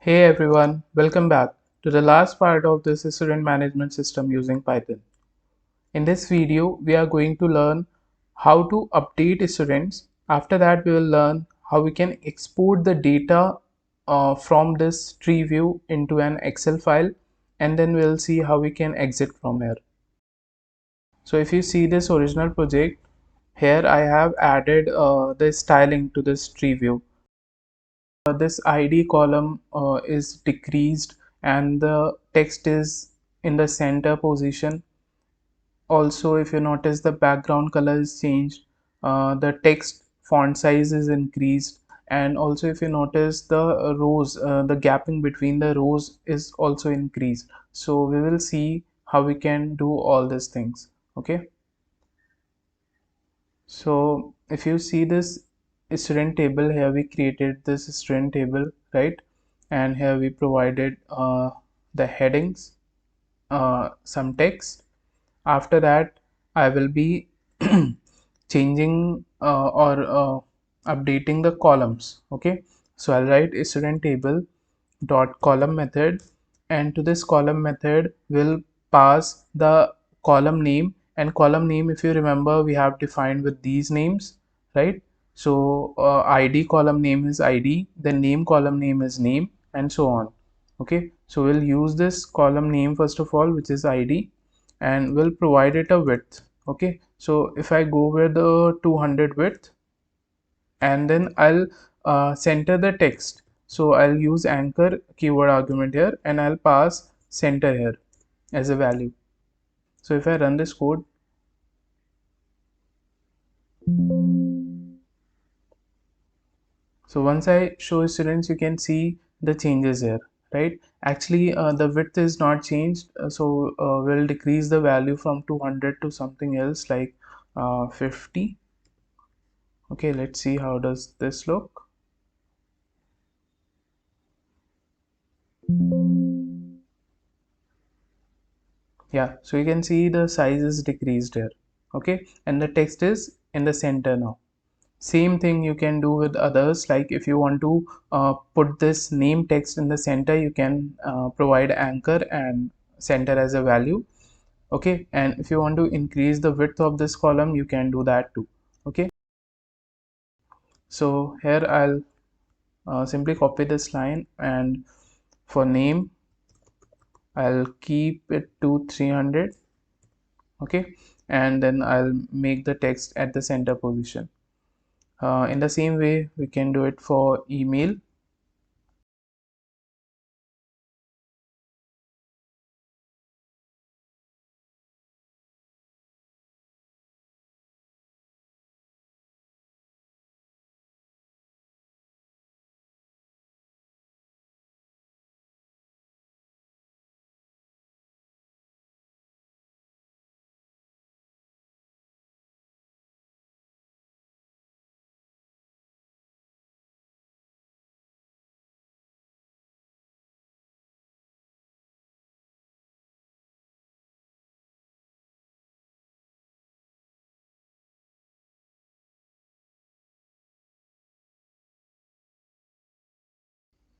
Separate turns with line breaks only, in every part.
Hey everyone, welcome back to the last part of this student management system using Python. In this video, we are going to learn how to update students. After that, we will learn how we can export the data from this tree view into an Excel file, and then we'll see how we can exit from here. So if you see this original project, here I have added the styling to this tree view. This ID column is decreased and the text is in the center position. Also, if you notice, the background color is changed, the text font size is increased, and also if you notice, the rows, the gapping between the rows is also increased. So we will see how we can do all these things. Okay, so if you see this student table, here we created this student table, right? And here we provided the headings, some text. After that, I will be changing or updating the columns. Okay, so I'll write a student table dot column method, and to this column method will pass the column name. And column name, if you remember, we have defined with these names, right? So ID column name is ID, the name column name is name, and so on. Okay, so we'll use this column name first of all, which is ID, and we'll provide it a width. Okay, so if I go with the 200 width, and then I'll center the text. So I'll use anchor keyword argument here, and I'll pass center here as a value. So if I run this code, so once I show students, you can see the changes here, right? Actually, the width is not changed, so we'll decrease the value from 200 to something else like 50. Okay, let's see how does this look. Yeah, so you can see the size is decreased here. Okay, and the text is in the center now. Same thing you can do with others, like if you want to put this name text in the center, you can provide anchor and center as a value. Okay, and if you want to increase the width of this column, you can do that too. Okay, so here I'll simply copy this line, and for name I'll keep it to 300. Okay, and then I'll make the text at the center position. In the same way, we can do it for email.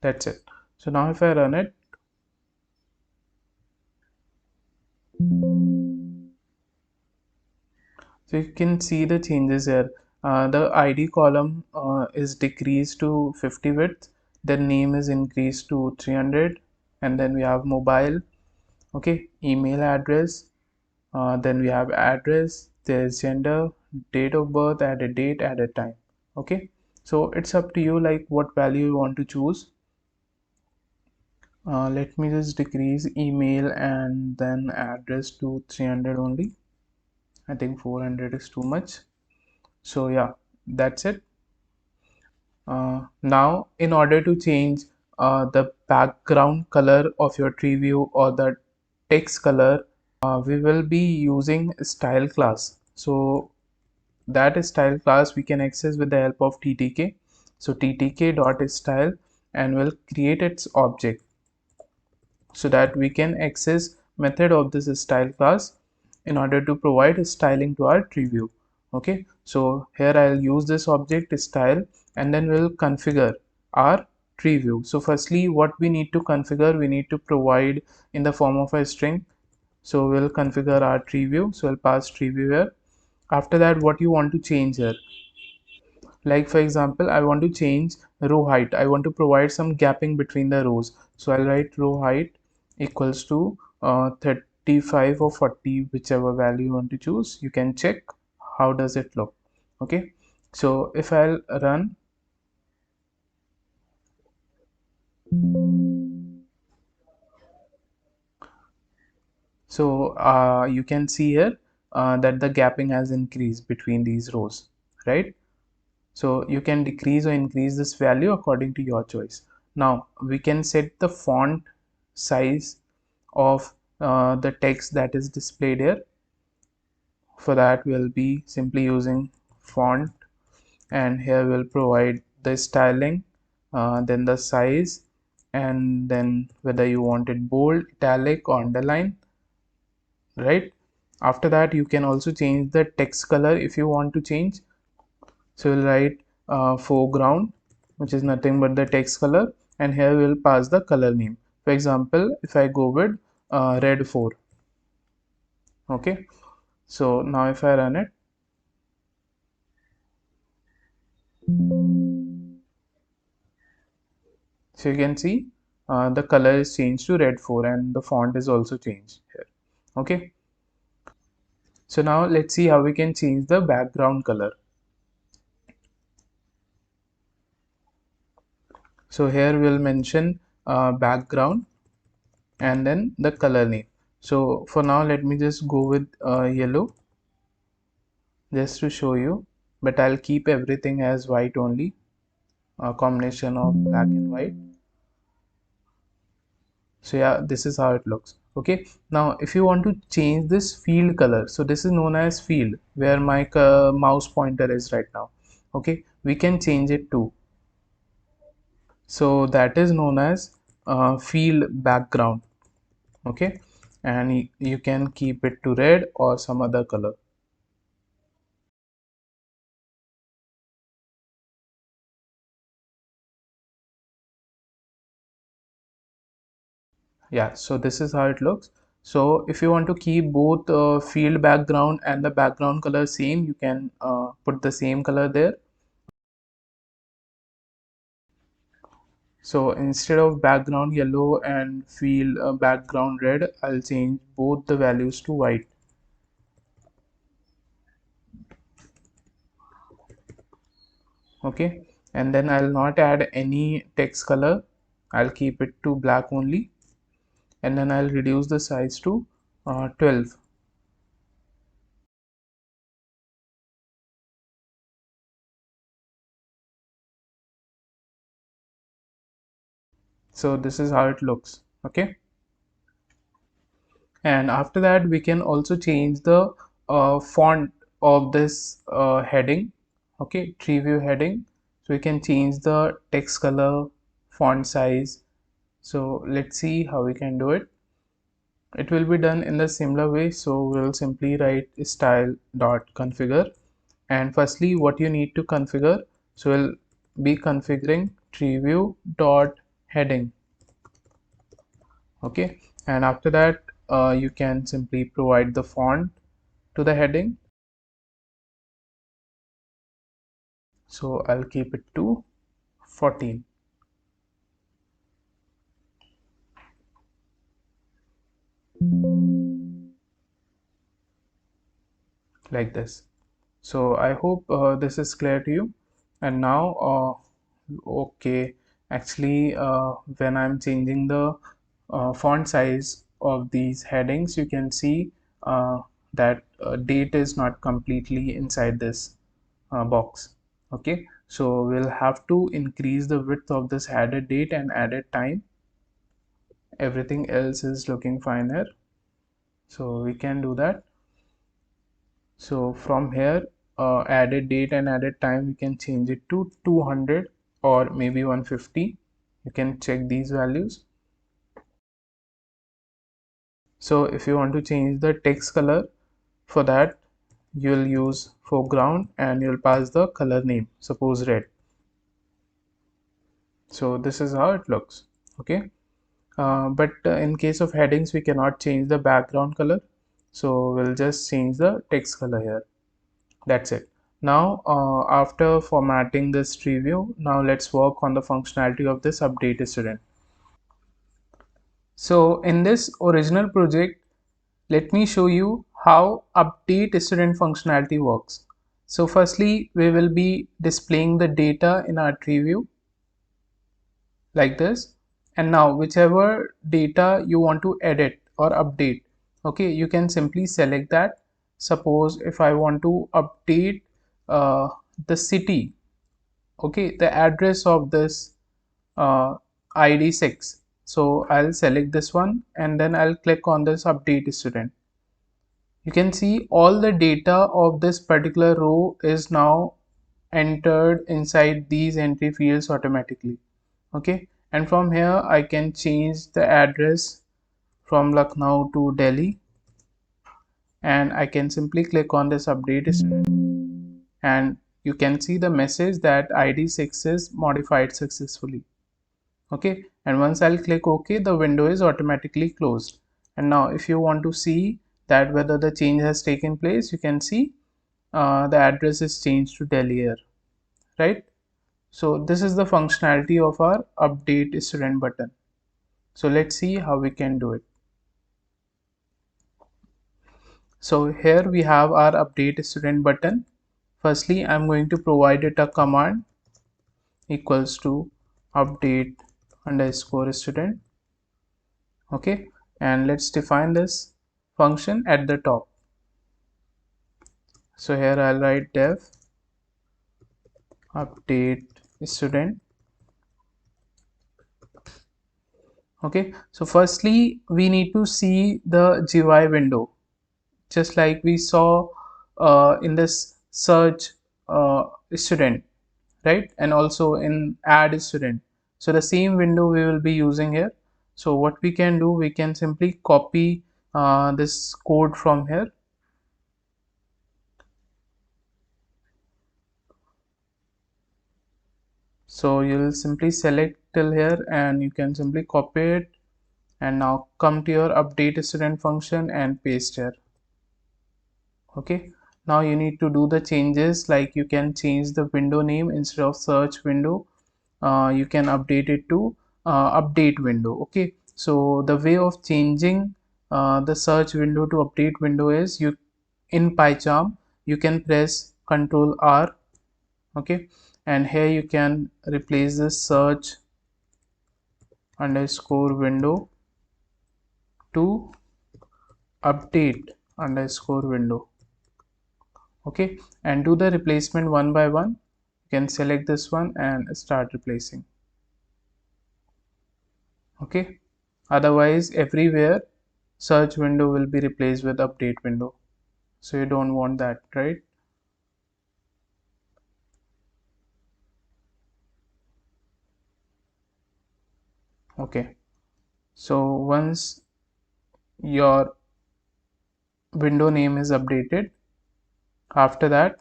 That's it. So now if I run it, so you can see the changes here. The ID column is decreased to 50 width, then name is increased to 300, and then we have mobile. Okay, email address, then we have address, there's gender, date of birth, added date, added time. Okay, so it's up to you, like what value you want to choose. Let me just decrease email and then address to 300 only. I think 400 is too much. So yeah, that's it. Now in order to change the background color of your tree view or the text color, we will be using style class. So that style class we can access with the help of ttk. So ttk dot style, and we'll create its object so that we can access method of this style class in order to provide styling to our tree view. Okay, so here I'll use this object style, and then we'll configure our Treeview. So firstly, what we need to configure, we need to provide in the form of a string. So we'll configure our Treeview. So I'll pass Treeview here. After that, what you want to change here, like for example, I want to change row height. I want to provide some gapping between the rows. So I'll write row height equals to 35 or 40, whichever value you want to choose. You can check how does it look. Okay, so if I'll run, so you can see here that the gapping has increased between these rows, right? So you can decrease or increase this value according to your choice. Now we can set the font size of the text that is displayed here. For that we'll be simply using font, and here we'll provide the styling, then the size, and then whether you want it bold, italic or underline, right? After that you can also change the text color if you want to change. So we'll write foreground, which is nothing but the text color, and here we'll pass the color name. For example, if I go with red 4. Okay, so now if I run it, so you can see the color is changed to red 4 and the font is also changed here. Okay, so now let's see how we can change the background color. So here we'll mention background and then the color name. So for now let me just go with yellow just to show you, but I'll keep everything as white only, a combination of black and white. So yeah, this is how it looks. Okay, now if you want to change this field color, so this is known as field where my mouse pointer is right now. Okay, we can change it too. So that is known as field background. Okay, and you can keep it to red or some other color. Yeah, so this is how it looks. So if you want to keep both field background and the background color same, you can put the same color there. So instead of background yellow and field background red, I'll change both the values to white. Okay, and then I'll not add any text color. I'll keep it to black only, and then I'll reduce the size to 12. So this is how it looks. Okay, and after that we can also change the font of this heading. Okay, Treeview heading. So we can change the text color, font size. So let's see how we can do it. It will be done in the similar way. So we'll simply write style dot configure, and firstly what you need to configure, so we'll be configuring Treeview dot heading. Okay, and after that you can simply provide the font to the heading. So I'll keep it to 14, like this. So I hope this is clear to you. And now okay, actually when I'm changing the font size of these headings, you can see that date is not completely inside this box. Okay, so we'll have to increase the width of this added date and added time. Everything else is looking fine here, so we can do that. So from here added date and added time, we can change it to 200 or maybe 150. You can check these values. So if you want to change the text color, for that you'll use foreground and you'll pass the color name, suppose red. So this is how it looks. Okay. But in case of headings, we cannot change the background color, so we'll just change the text color here. That's it. Now after formatting this tree view, now let's work on the functionality of this update student. So in this original project, let me show you how update student functionality works. So firstly, we will be displaying the data in our tree view like this, and now whichever data you want to edit or update, okay, you can simply select that. Suppose if I want to update uh, the city, okay, the address of this uh, id 6, so I'll select this one and then I'll click on this update student. You can see all the data of this particular row is now entered inside these entry fields automatically. Okay, and from here I can change the address from Lucknow to Delhi, and I can simply click on this update student, and you can see the message that id 6 is modified successfully. Okay, and once I'll click OK, the window is automatically closed. And now if you want to see that whether the change has taken place, you can see the address is changed to Delhi here, right? So this is the functionality of our update student button. So let's see how we can do it. So here we have our update student button. Firstly, I'm going to provide it a command equals to update underscore student. Okay, and let's define this function at the top. So here I'll write def update student. Okay, so firstly we need to see the GUI window, just like we saw in this search student, right, and also in add student. So the same window we will be using here. So what we can do, we can simply copy this code from here. So you'll simply select till here and you can simply copy it, and now come to your update student function and paste here. Okay, now you need to do the changes, like you can change the window name. Instead of search window, you can update it to update window. Okay, so the way of changing the search window to update window is, you in PyCharm you can press Ctrl R. Okay, and here you can replace the search underscore window to update underscore window. Okay, and do the replacement one by one. You can select this one and start replacing. Okay, otherwise everywhere search window will be replaced with update window, so you don't want that, right? Okay, so once your window name is updated, after that,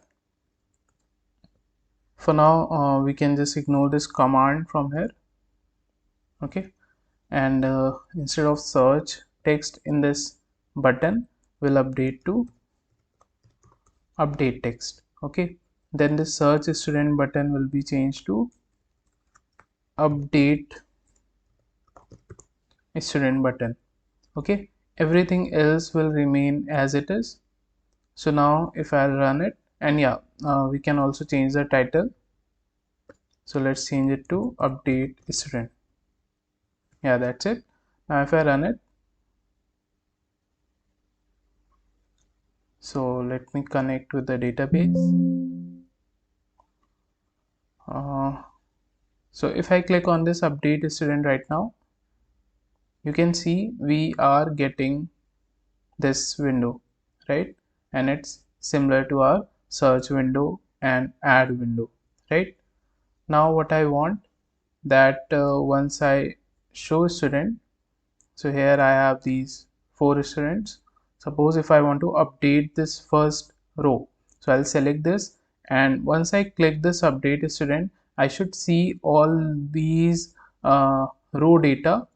for now we can just ignore this command from here. Okay, and instead of search text in this button, will update to update text. Okay, then the search student button will be changed to update student button. Okay, everything else will remain as it is. So now if I'll run it, and yeah, we can also change the title. So let's change it to update student. Yeah, that's it. Now if I run it, so let me connect with the database. So if I click on this update student right now, you can see we are getting this window, right? And it's similar to our search window and add window, right? Now what I want, that once I show student, so here I have these 4 students. Suppose if I want to update this first row, so I'll select this, and once I click this update student, I should see all these row data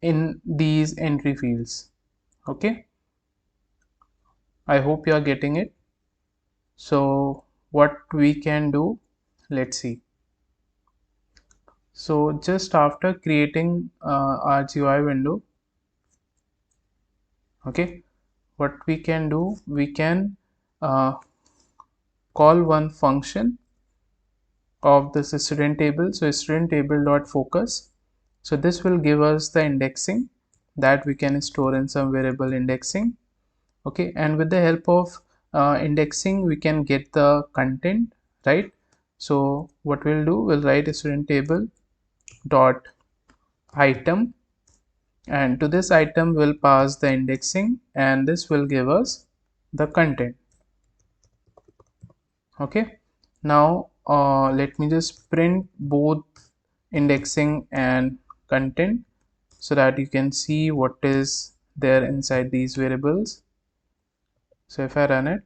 in these entry fields. Okay, I hope you are getting it. So what we can do, let's see. So just after creating our GUI window, okay, what we can do, we can call one function of this student table. So student table dot focus. So this will give us the indexing that we can store in some variable indexing. Okay, and with the help of indexing we can get the content, right? So what we'll do, we'll write a student table dot item, and to this item we'll pass the indexing, and this will give us the content. Okay, now let me just print both indexing and content so that you can see what is there inside these variables. So if I run it,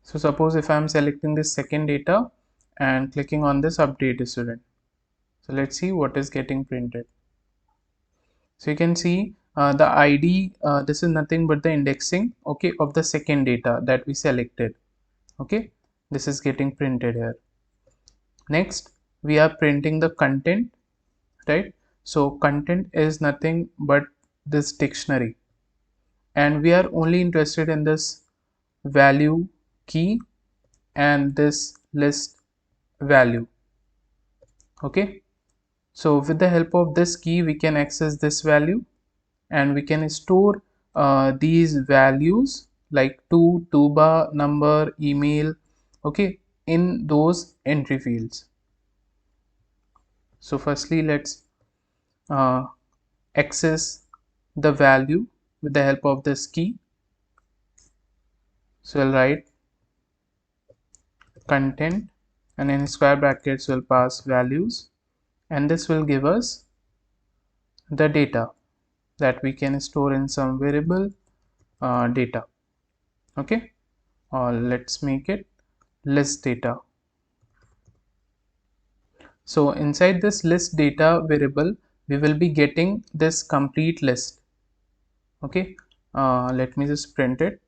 so suppose if I am selecting this second data and clicking on this update student, so let's see what is getting printed. So you can see the ID, this is nothing but the indexing, okay, of the second data that we selected. Okay, this is getting printed here. Next we are printing the content, right? So content is nothing but this dictionary, and we are only interested in this value key and this list value. Okay, so with the help of this key we can access this value, and we can store these values like to bar, number, email, okay, in those entry fields. So firstly let's uh, access the value with the help of this key. So I'll write content, and in square brackets we'll pass values, and this will give us the data that we can store in some variable data. Okay, let's make it list data. So inside this list data variable we will be getting this complete list. Okay, let me just print it.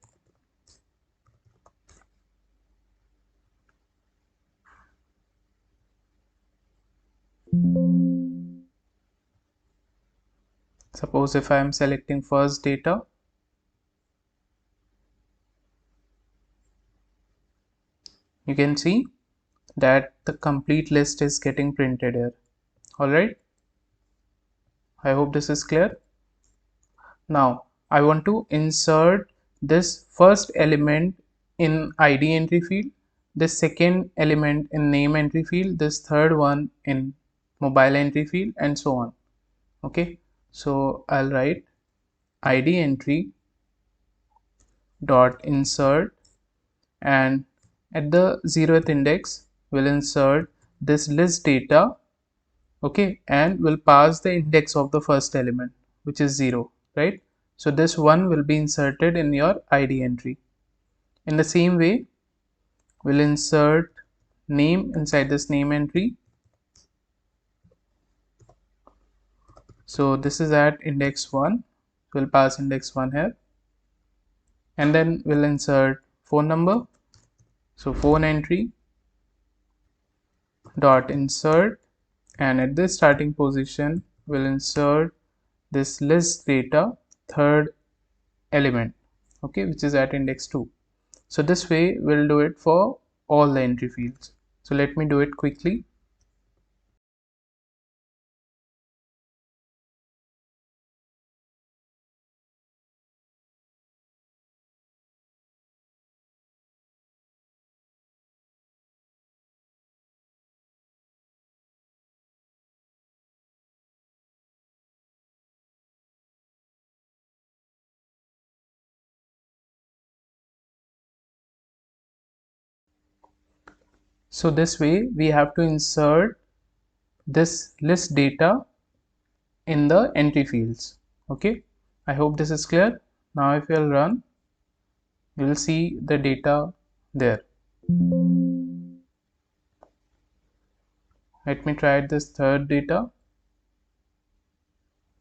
Suppose if I am selecting first data, you can see that the complete list is getting printed here. All right, I hope this is clear. Now I want to insert this first element in ID entry field, this second element in name entry field, this third one in mobile entry field, and so on. Okay, so I'll write ID entry dot insert, and at the 0th index we'll insert this list data, okay, and we'll pass the index of the first element, which is 0, right? So this one will be inserted in your ID entry. In the same way we'll insert name inside this name entry. So this is at index 1, we'll pass index 1 here, and then we'll insert phone number. So phone entry dot insert, and at this starting position we'll insert this list data third element, okay, which is at index 2. So this way we'll do it for all the entry fields. So let me do it quickly. So this way we have to insert this list data in the entry fields. Okay, I hope this is clear. Now if you'll run, You will see the data there. Let me try this third data.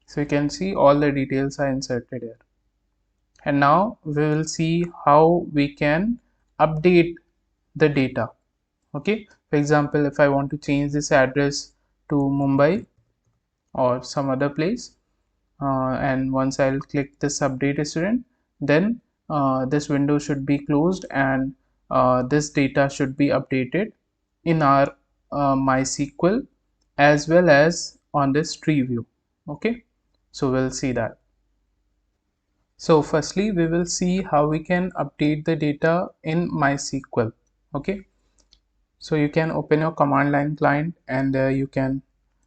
So you can see all the details are inserted here. And now we will see how we can update the data. Okay, for example, if I want to change this address to Mumbai or some other place, and once I'll click this update student, then this window should be closed, and this data should be updated in our MySQL as well as on this Treeview. Okay, so we'll see that. So firstly, we will see how we can update the data in MySQL. Okay, so you can open your command line client, and you can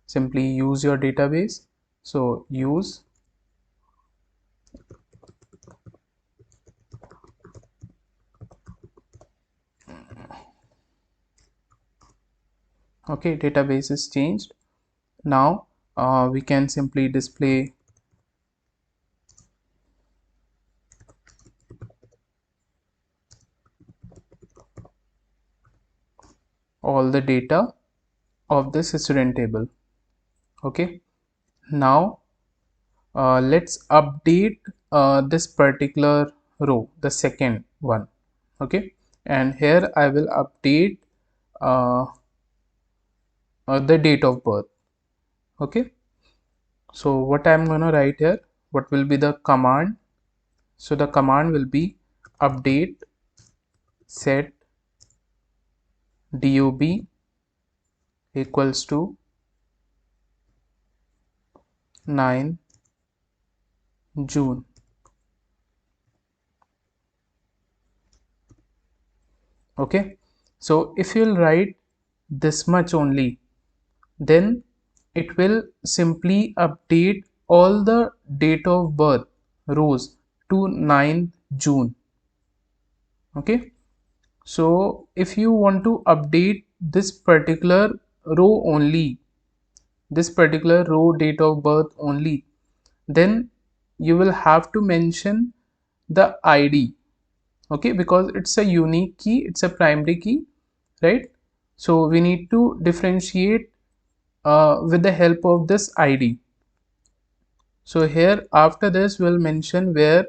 simply use your database. So use, okay, database is changed. Now we can simply display all the data of this student table. Okay, now let's update this particular row, the second one. Okay, and here I will update uh, the date of birth. Okay, so what I'm gonna write here, what will be the command? So the command will be update set dob equals to 9 June. Okay, so if you'll write this much only, then it will simply update all the date of birth rows to 9 June. Okay, so if you want to update this particular row only, this particular row date of birth only, then you will have to mention the ID. Okay, because it's a unique key, it's a primary key, right? So we need to differentiate with the help of this ID. So here after this we'll mention where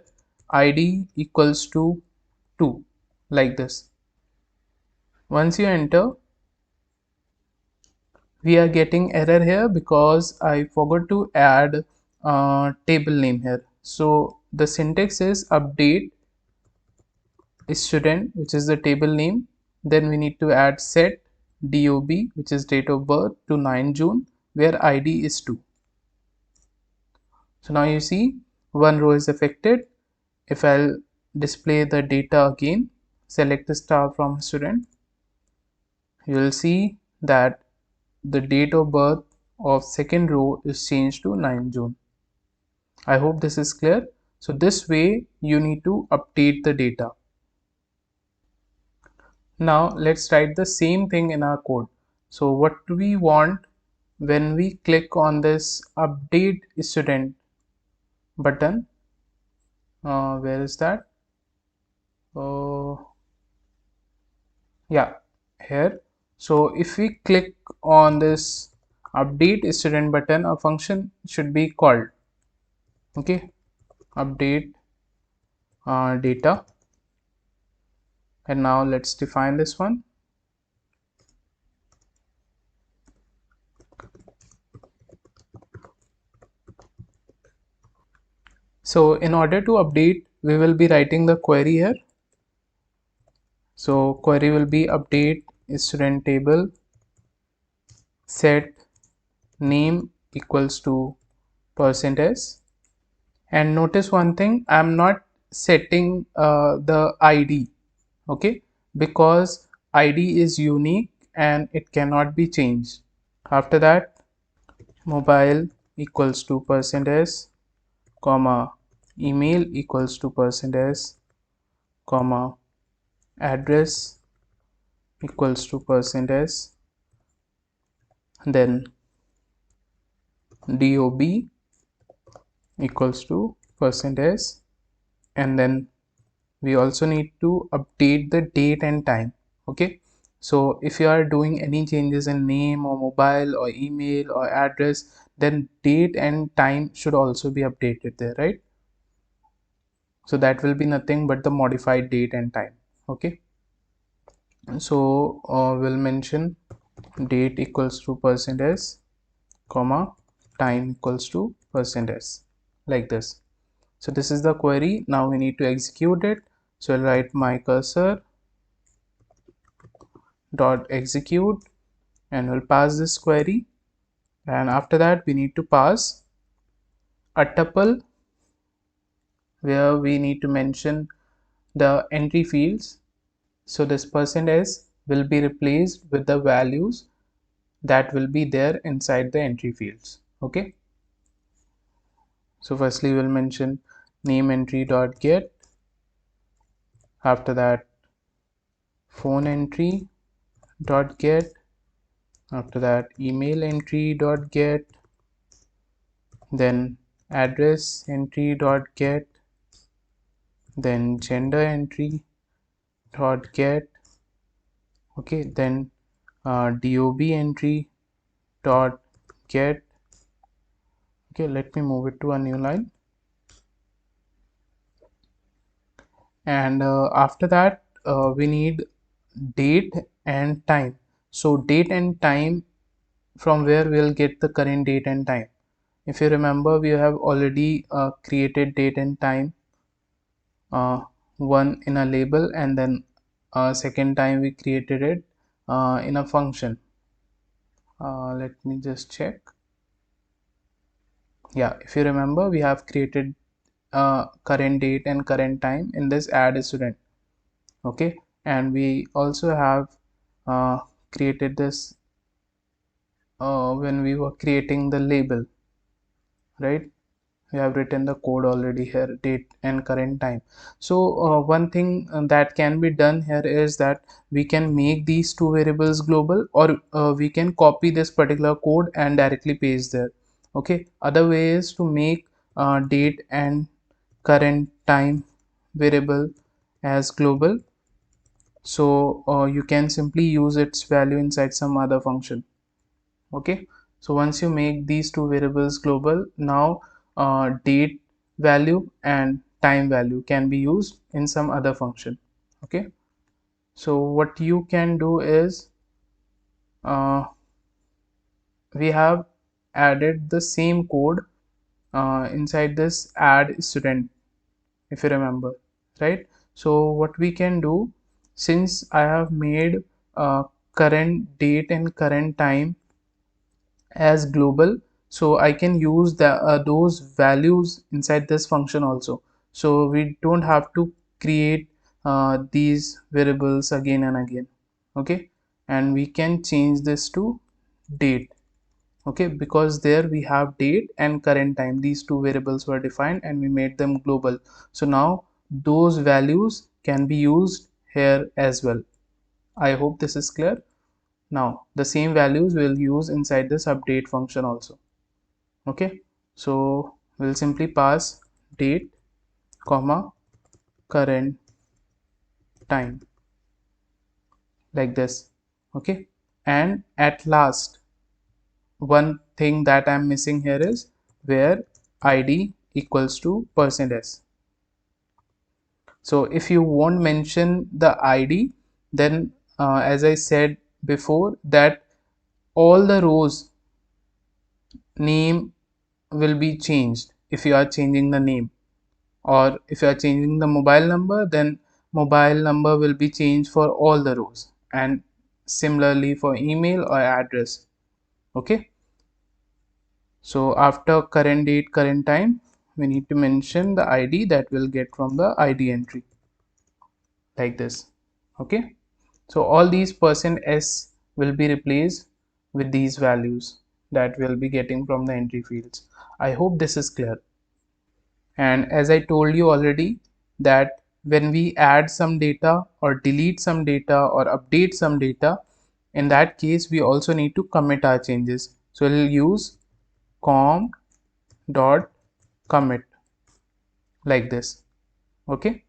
ID equals to 2, like this. Once you enter, we are getting error here because I forgot to add table name here. So the syntax is update student, which is the table name, then we need to add set dob, which is date of birth, to 9 June, where ID is 2. So now you see one row is affected. If I'll display the data again, select the star from student, you will see that the date of birth of second row is changed to 9 June. I hope this is clear. So this way you need to update the data. Now let's write the same thing in our code. So what do we want when we click on this update student button? Where is that? Yeah, here. So if we click on this update student button, a function should be called. Okay, update data, and now let's define this one. So in order to update, we will be writing the query here. So query will be update student table set name equals to %s, and notice one thing, I'm not setting the ID. Okay, because ID is unique and it cannot be changed. After that, mobile equals to %s, comma email equals to %s, comma address equals to %s, then dob equals to %s, and then we also need to update the date and time. Okay, so if you are doing any changes in name or mobile or email or address, then date and time should also be updated there, right? So that will be nothing but the modified date and time. Okay, so we'll mention date equals to %s, comma, time equals to %s, like this. So this is the query. Now we need to execute it. So I'll write my cursor dot execute and we'll pass this query, and after that we need to pass a tuple where we need to mention the entry fields. So this %s will be replaced with the values that will be there inside the entry fields. Okay, so firstly we'll mention name entry dot get, after that phone entry dot get, after that email entry dot get, then address entry dot get, then gender entry dot get. Okay, then dob entry dot get. Okay, let me move it to a new line, and after that we need date and time. So date and time, from where we'll get the current date and time. If you remember, we have already created date and time, one in a label, and then second time we created it in a function. Let me just check. Yeah, if you remember, we have created current date and current time in this add student. Okay, and we also have created this when we were creating the label, right? We have written the code already here, date and current time. So one thing that can be done here is that we can make these two variables global, or we can copy this particular code and directly paste there. Okay, other way is to make date and current time variable as global, so you can simply use its value inside some other function. Okay, so once you make these two variables global, now date value and time value can be used in some other function. Okay, so what you can do is we have added the same code inside this add student, if you remember, right? So what we can do, since I have made current date and current time as global, so I can use those values inside this function also, so we don't have to create these variables again and again. Okay, and we can change this to date. Okay, because there we have date and current time, these two variables were defined and we made them global, so now those values can be used here as well. I hope this is clear. Now the same values we'll use inside this update function also. Okay, so we'll simply pass date, comma, current time, like this. Okay, and at last, one thing that I'm missing here is where id equals to %s. So if you won't mention the id, then as I said before, that all the rows name will be changed if you are changing the name, or if you are changing the mobile number, then mobile number will be changed for all the rows, and similarly for email or address. Okay, so after current date current time, we need to mention the id that we'll get from the id entry, like this. Okay, so all these %s will be replaced with these values that we'll be getting from the entry fields. I hope this is clear. And as I told you already, that when we add some data or delete some data or update some data, in that case we also need to commit our changes. So we'll use com dot commit, like this. Okay,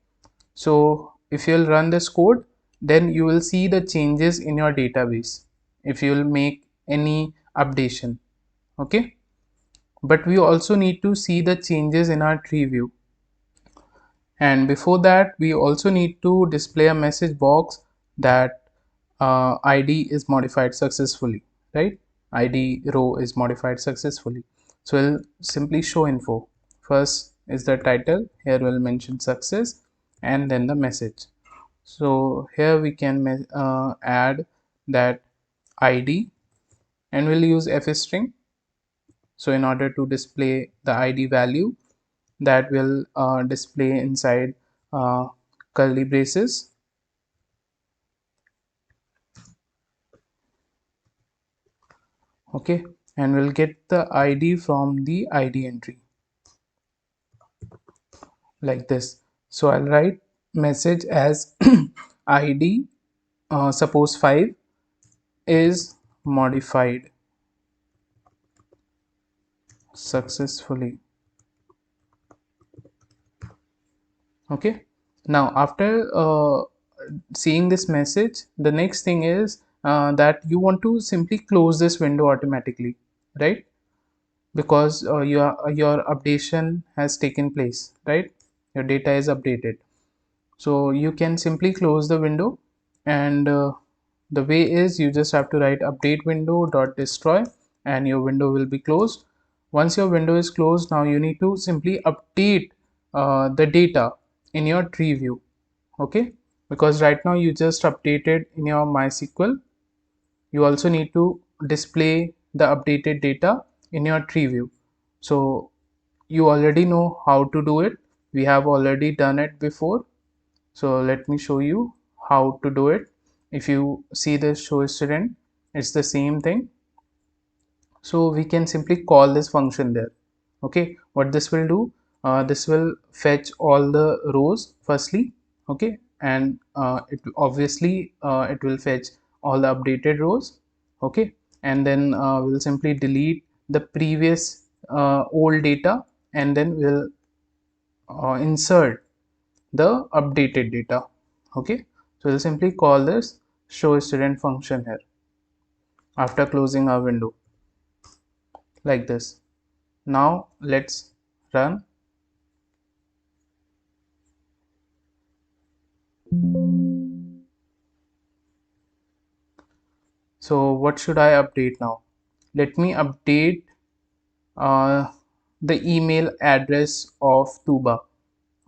So if you'll run this code, then you will see the changes in your database if you will make any updation. Okay, but we also need to see the changes in our tree view, and before that we also need to display a message box that id is modified successfully, right? Id row is modified successfully. So we'll simply show info. First is the title, here we'll mention success, and then the message. So here we can add that id, and we'll use f string. So in order to display the id value, that will display inside uh, curly braces. Okay, and we'll get the id from the id entry like this. So I'll write message as id suppose 5 is modified successfully. Okay, now after seeing this message, the next thing is that you want to simply close this window automatically, right? Because your updation has taken place, right? Your data is updated, so you can simply close the window, and the way is you just have to write update window dot destroy, and your window will be closed. Once your window is closed, now you need to simply update the data in your tree view. Okay, because right now you just updated in your MySQL, you also need to display the updated data in your tree view. So you already know how to do it, we have already done it before. So let me show you how to do it. If you see this show student, it's the same thing. So we can simply call this function there. Okay, what this will do, this will fetch all the rows firstly. Okay, and it obviously it will fetch all the updated rows. Okay, and then we'll simply delete the previous old data, and then we'll insert the updated data. Okay, so we'll simply call this show student function here after closing our window like this. Now let's run. So what should I update now? Let me update uh, the email address of Tuba.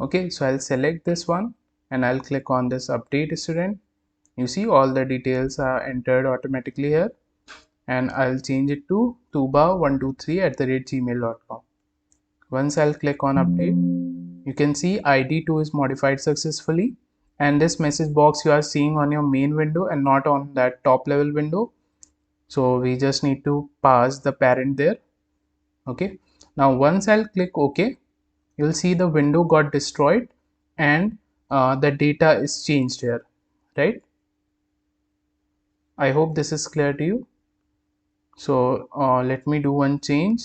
Okay, so I'll select this one and I'll click on this update student. You see all the details are entered automatically here, and I'll change it to tuba123@gmail.com. Once I'll click on update, you can see id2 is modified successfully, and this message box you are seeing on your main window and not on that top level window. So we just need to pass the parent there. Okay, now once I'll click OK, you'll see the window got destroyed, and the data is changed here, right? I hope this is clear to you. So let me do one change,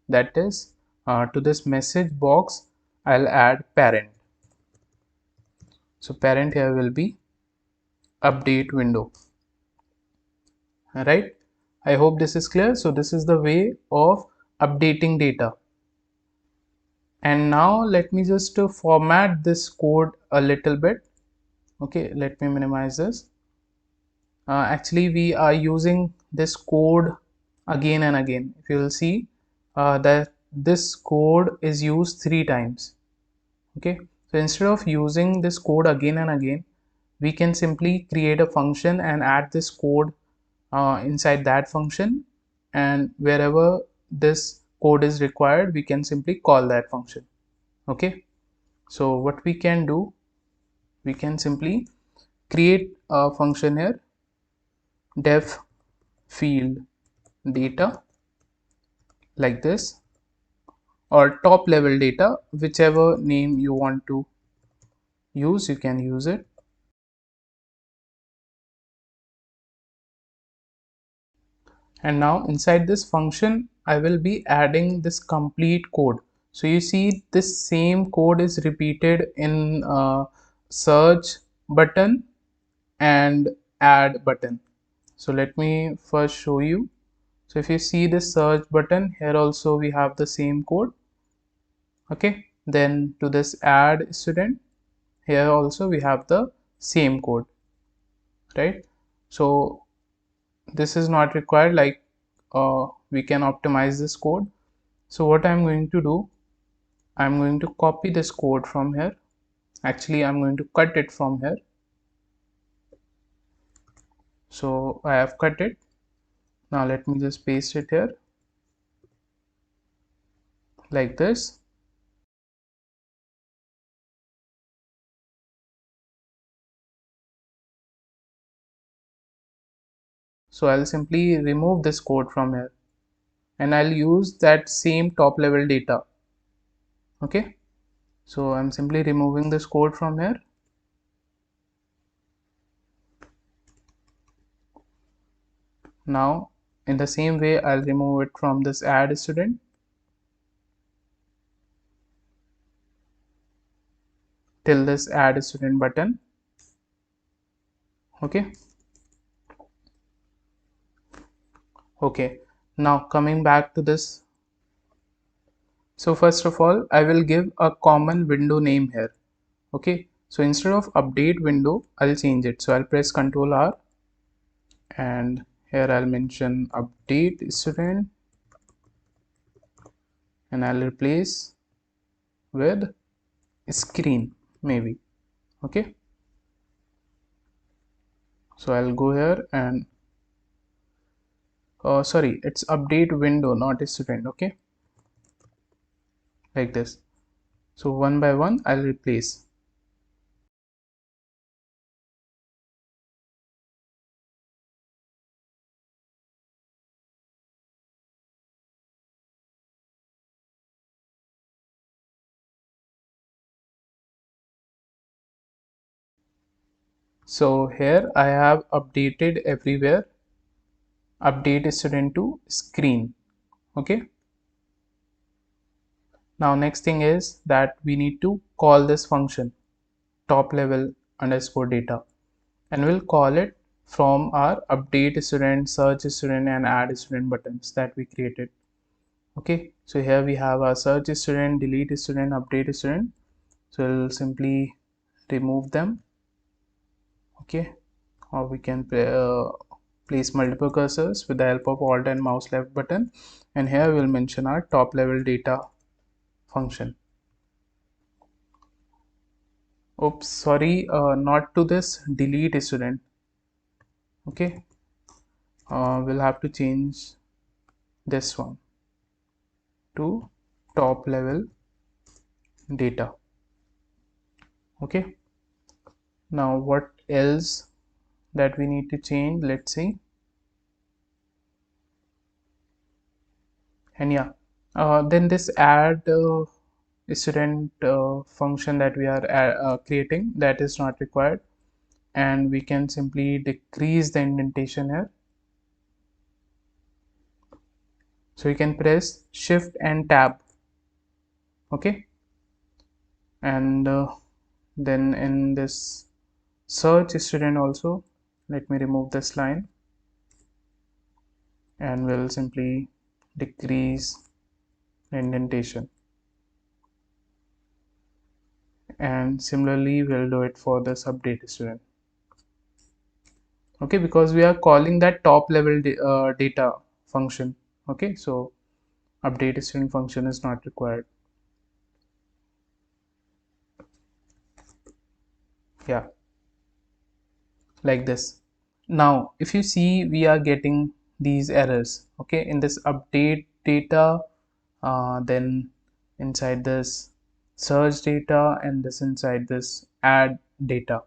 that is to this message box I'll add parent. So parent here will be update window, right? I hope this is clear. So this is the way of updating data. And now let me just format this code a little bit. Okay, let me minimize this. Actually we are using this code again and again. If you will see that this code is used 3 times. Okay, so instead of using this code again and again, we can simply create a function and add this code inside that function, and wherever this code is required we can simply call that function. Okay, so what we can do, we can simply create a function here, def field data, like this, or top level data, whichever name you want to use, you can use it. And now inside this function I will be adding this complete code. So you see this same code is repeated in search button and add button. So let me first show you. So if you see this search button, here also we have the same code. Okay, then to this add student, here also we have the same code, right? So this is not required, like we can optimize this code. So what I'm going to do, I'm going to copy this code from here. Actually, I'm going to cut it from here. So I have cut it. Now let me just paste it here like this. So I'll simply remove this code from here and I'll use that same top level data. Okay, so I'm simply removing this code from here. Now in the same way, I'll remove it from this add student till this add student button. Okay, okay, now coming back to this. So first of all, I will give a common window name here. Okay, so instead of update window, I'll change it. So I'll press Ctrl R and here I'll mention update student and I'll replace with screen maybe. Okay, so I'll go here and sorry, it's update window, not student. Okay, like this. So one by one I'll replace. So here I have updated everywhere, update student to screen. Okay, now next thing is that we need to call this function top level underscore data, and we'll call it from our update student, search student and add student buttons that we created. Okay, so here we have our search student, delete student, update student. So we'll simply remove them. Okay, or we can place multiple cursors with the help of alt and mouse left button, and here we'll mention our top level data function. Oops, sorry, not to this delete student. Okay, we'll have to change this one to top level data. Okay, now what else that we need to change? Let's see. And yeah, then this add student function that we are creating, that is not required, and we can simply decrease the indentation here. So you can press shift and tab. Okay, and then in this search student also, let me remove this line and we'll simply decrease the indentation, and similarly we'll do it for this update student. Okay, because we are calling that top level data function. Okay, so update student function is not required. Yeah, like this. Now if you see, we are getting these errors. Okay, in this update data, then inside this search data, and this inside this add data.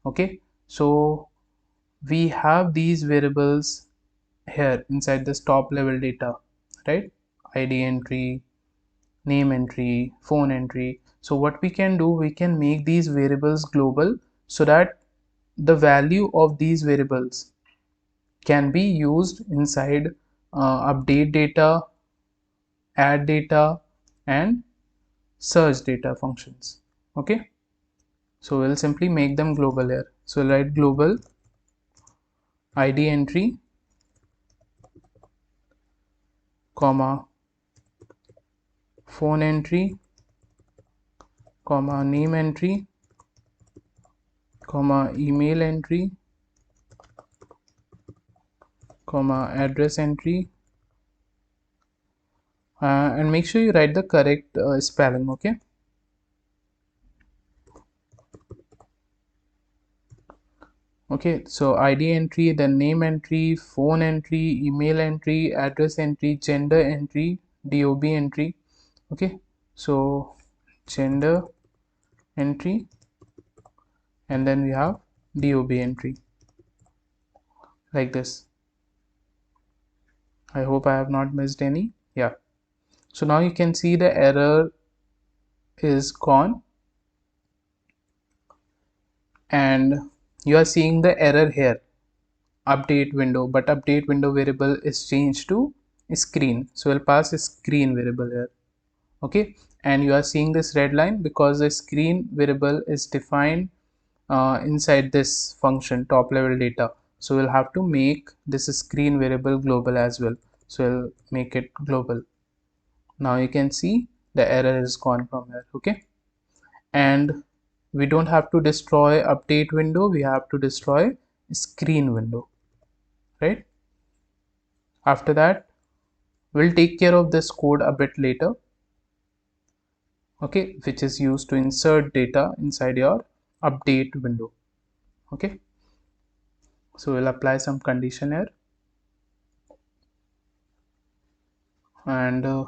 Okay, so we have these variables here inside this top level data, right? ID entry, name entry, phone entry. So what we can do, we can make these variables global so that the value of these variables can be used inside update data, add data and search data functions. Okay, So we'll simply make them global here. So we'll write global id entry, comma phone entry, comma name entry, comma email entry, comma address entry, and make sure you write the correct spelling. Okay. Okay, so id entry, then name entry, phone entry, email entry, address entry, gender entry, dob entry. Okay, so gender entry, and then we have dob entry, like this. I hope I have not missed any. Yeah, so now you can see the error is gone, and you are seeing the error here, update window, but update window variable is changed to screen, so we'll pass a screen variable here. Okay, and you are seeing this red line because the screen variable is defined inside this function top level data, so we'll have to make this screen variable global as well, so we'll make it global. Now you can see the error is gone from here. Okay, and we don't have to destroy update window, we have to destroy screen window, right? After that, we'll take care of this code a bit later. Okay, which is used to insert data inside your update window. Okay, so we'll apply some condition here, and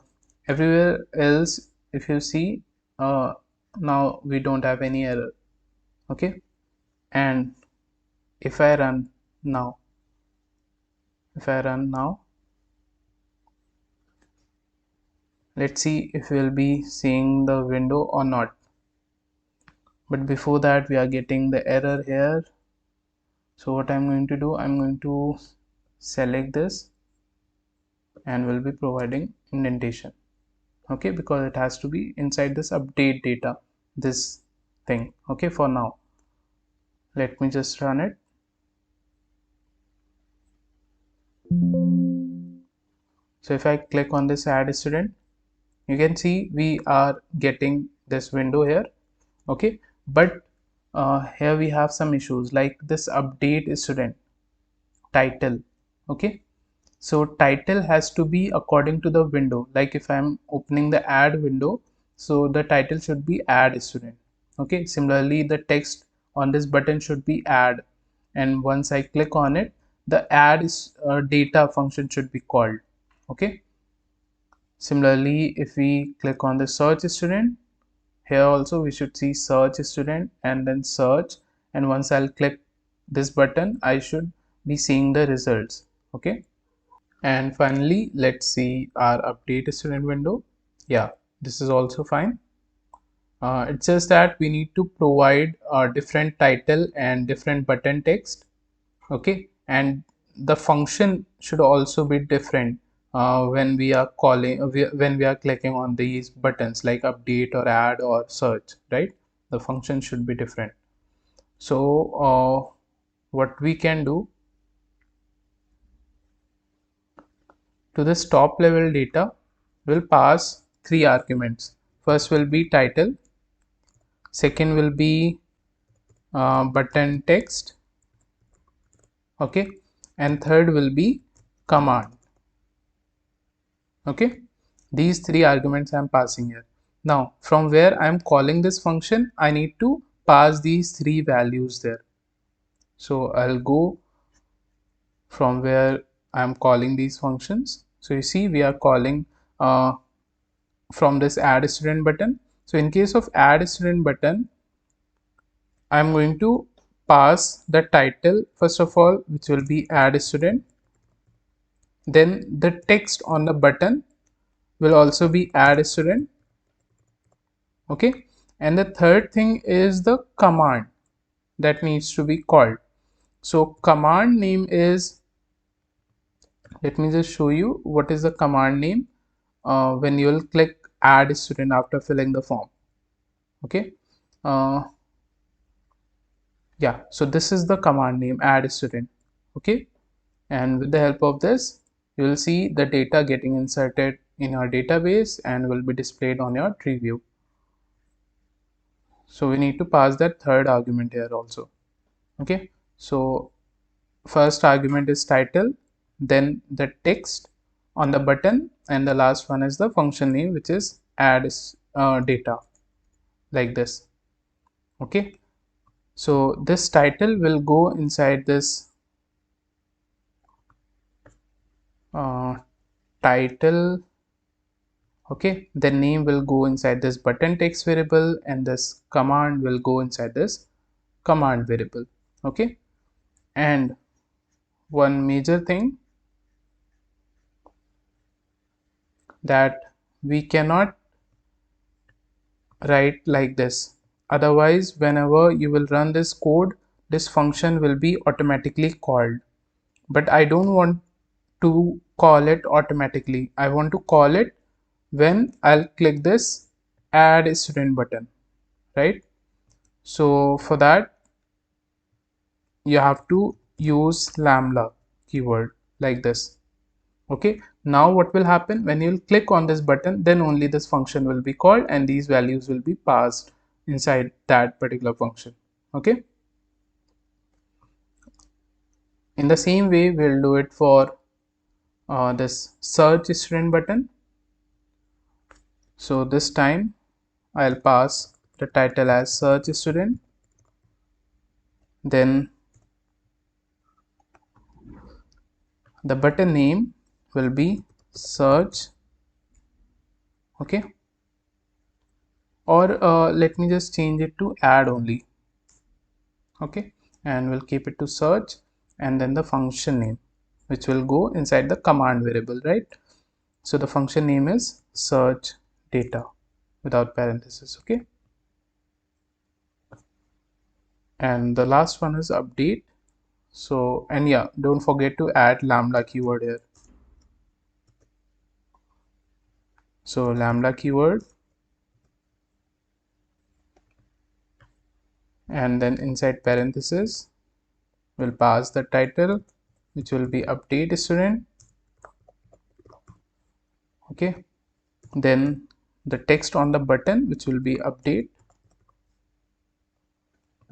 everywhere else if you see, now we don't have any error. Okay, and if I run now, let's see if we'll be seeing the window or not. But before that, we are getting the error here. So what I'm going to do, I'm going to select this and we'll be providing indentation. Okay, because it has to be inside this update data, this thing. Okay, for now let me just run it. So if I click on this add student, you can see we are getting this window here. Okay, but here we have some issues like this update student title. Okay, so title has to be according to the window, like if I'm opening the add window, so the title should be add student. Okay, similarly the text on this button should be add, and once I click on it, the add data function should be called. Okay, similarly if we click on the search student, here also we should see search student and then search, and once I'll click this button, I should be seeing the results. Okay, and finally let's see our update student window. Yeah, this is also fine. It's just that we need to provide a different title and different button text. Okay, and the function should also be different when we are calling when we are clicking on these buttons like update or add or search, right? The function should be different. So what we can do, to this top level data will pass three arguments. First will be title, second will be button text, okay, and third will be command. Okay, these three arguments I am passing here. Now from where I am calling this function, I need to pass these three values there. So I'll go from where I am calling these functions. So you see we are calling from this add student button. So in case of add student button, I am going to pass the title first of all, which will be add student. Then the text on the button will also be add student. Okay, and the third thing is the command that needs to be called. So command name is, let me just show you what is the command name when you will click add student after filling the form. Okay, Yeah, so this is the command name, add student. Okay, and with the help of this you will see the data getting inserted in your database and will be displayed on your tree view. So we need to pass that third argument here also. Okay, so first argument is title, then the text on the button, and the last one is the function name, which is add data, like this. Okay, so this title will go inside this title. Okay, the name will go inside this button text variable, and this command will go inside this command variable. Okay, and one major thing, that we cannot write like this. Otherwise, whenever you will run this code, this function will be automatically called. But I don't want to call it automatically. I want to call it when I'll click this add student button, right? So for that, you have to use lambda keyword like this. Okay, now what will happen when you'll click on this button, then only this function will be called and these values will be passed inside that particular function. Okay, in the same way we'll do it for this search student button. So this time I'll pass the title as search student, then the button name will be search. Okay, or let me just change it to add only. Okay, and we'll keep it to search, and then the function name, which will go inside the command variable, right? So the function name is search data without parenthesis. Okay, and the last one is update. So, and yeah, don't forget to add lambda keyword here. So lambda keyword, and then inside parenthesis we'll pass the title, which will be update student. Okay, then the text on the button, which will be update,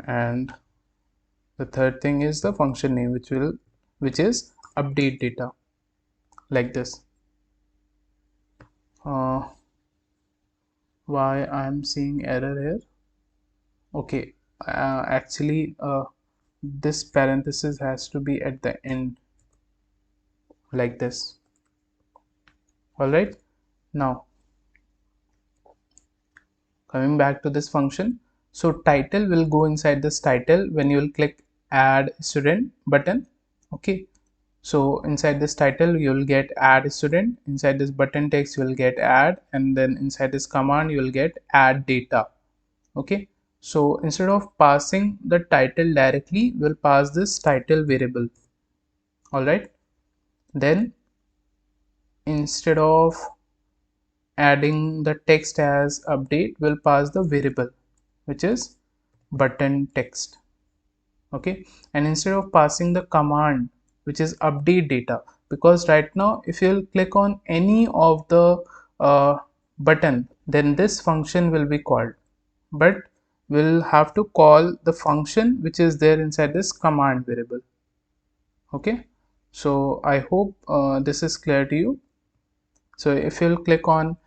and the third thing is the function name, which is update data, like this. Why I'm seeing error here? Okay, actually this parenthesis has to be at the end, like this. All right, now coming back to this function, so title will go inside this title when you will click add student button. Okay, so inside this title you will get add student, inside this button text you will get add, and then inside this command you will get add data. Okay, so instead of passing the title directly, we'll pass this title variable. All right, then instead of adding the text as update, we'll pass the variable, which is button text. Okay, and instead of passing the command, which is update data, because right now if you'll click on any of the button, then this function will be called, but we'll have to call the function which is there inside this command variable. Okay, so I hope this is clear to you. So if you'll click on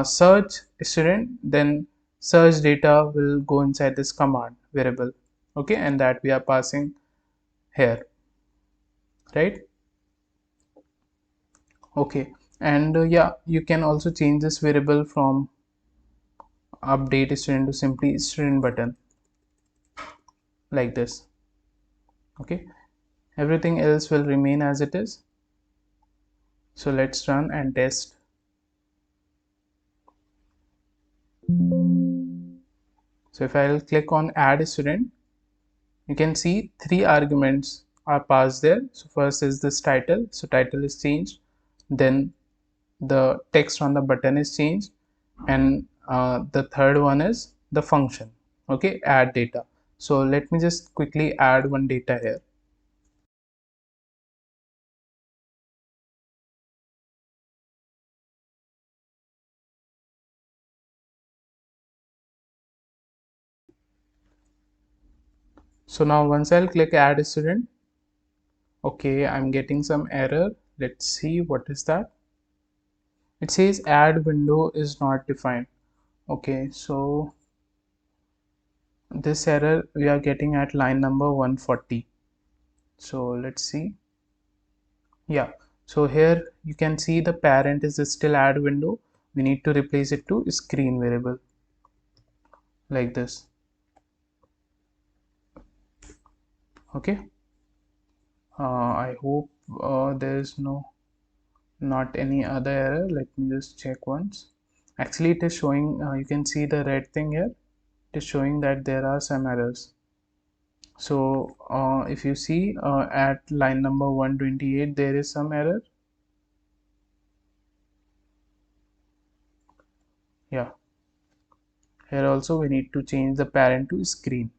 search student, then search data will go inside this command variable. Okay, and that we are passing here, right? Okay, and yeah, you can also change this variable from update student to simply student button, like this. Okay, everything else will remain as it is. So let's run and test. So if I'll click on add student, you can see three arguments are passed there. So first is this title, so title is changed, then the text on the button is changed, and the third one is the function. Okay, add data. So let me just quickly add one data here. So now once I'll click add student, okay, I'm getting some error. Let's see what is that. It says add window is not defined. Okay, so this error we are getting at line number 140. So let's see. Yeah, so here you can see the parent is still add window. We need to replace it to screen variable like this. Okay, I hope there is not any other error. Let me just check once. Actually it is showing, you can see the red thing here. It is showing that there are some errors. So if you see at line number 128 there is some error. Yeah, here also we need to change the parent to screen.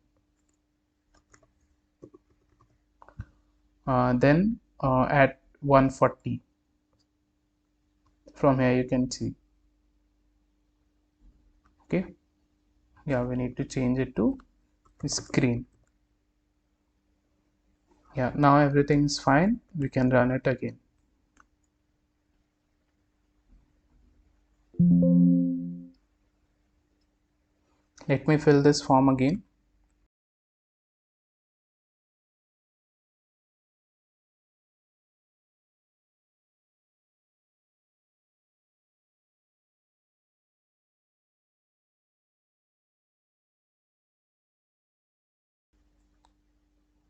Then at 140, from here you can see. Okay, yeah, we need to change it to screen. Yeah, now everything is fine. We can run it again. Let me fill this form again.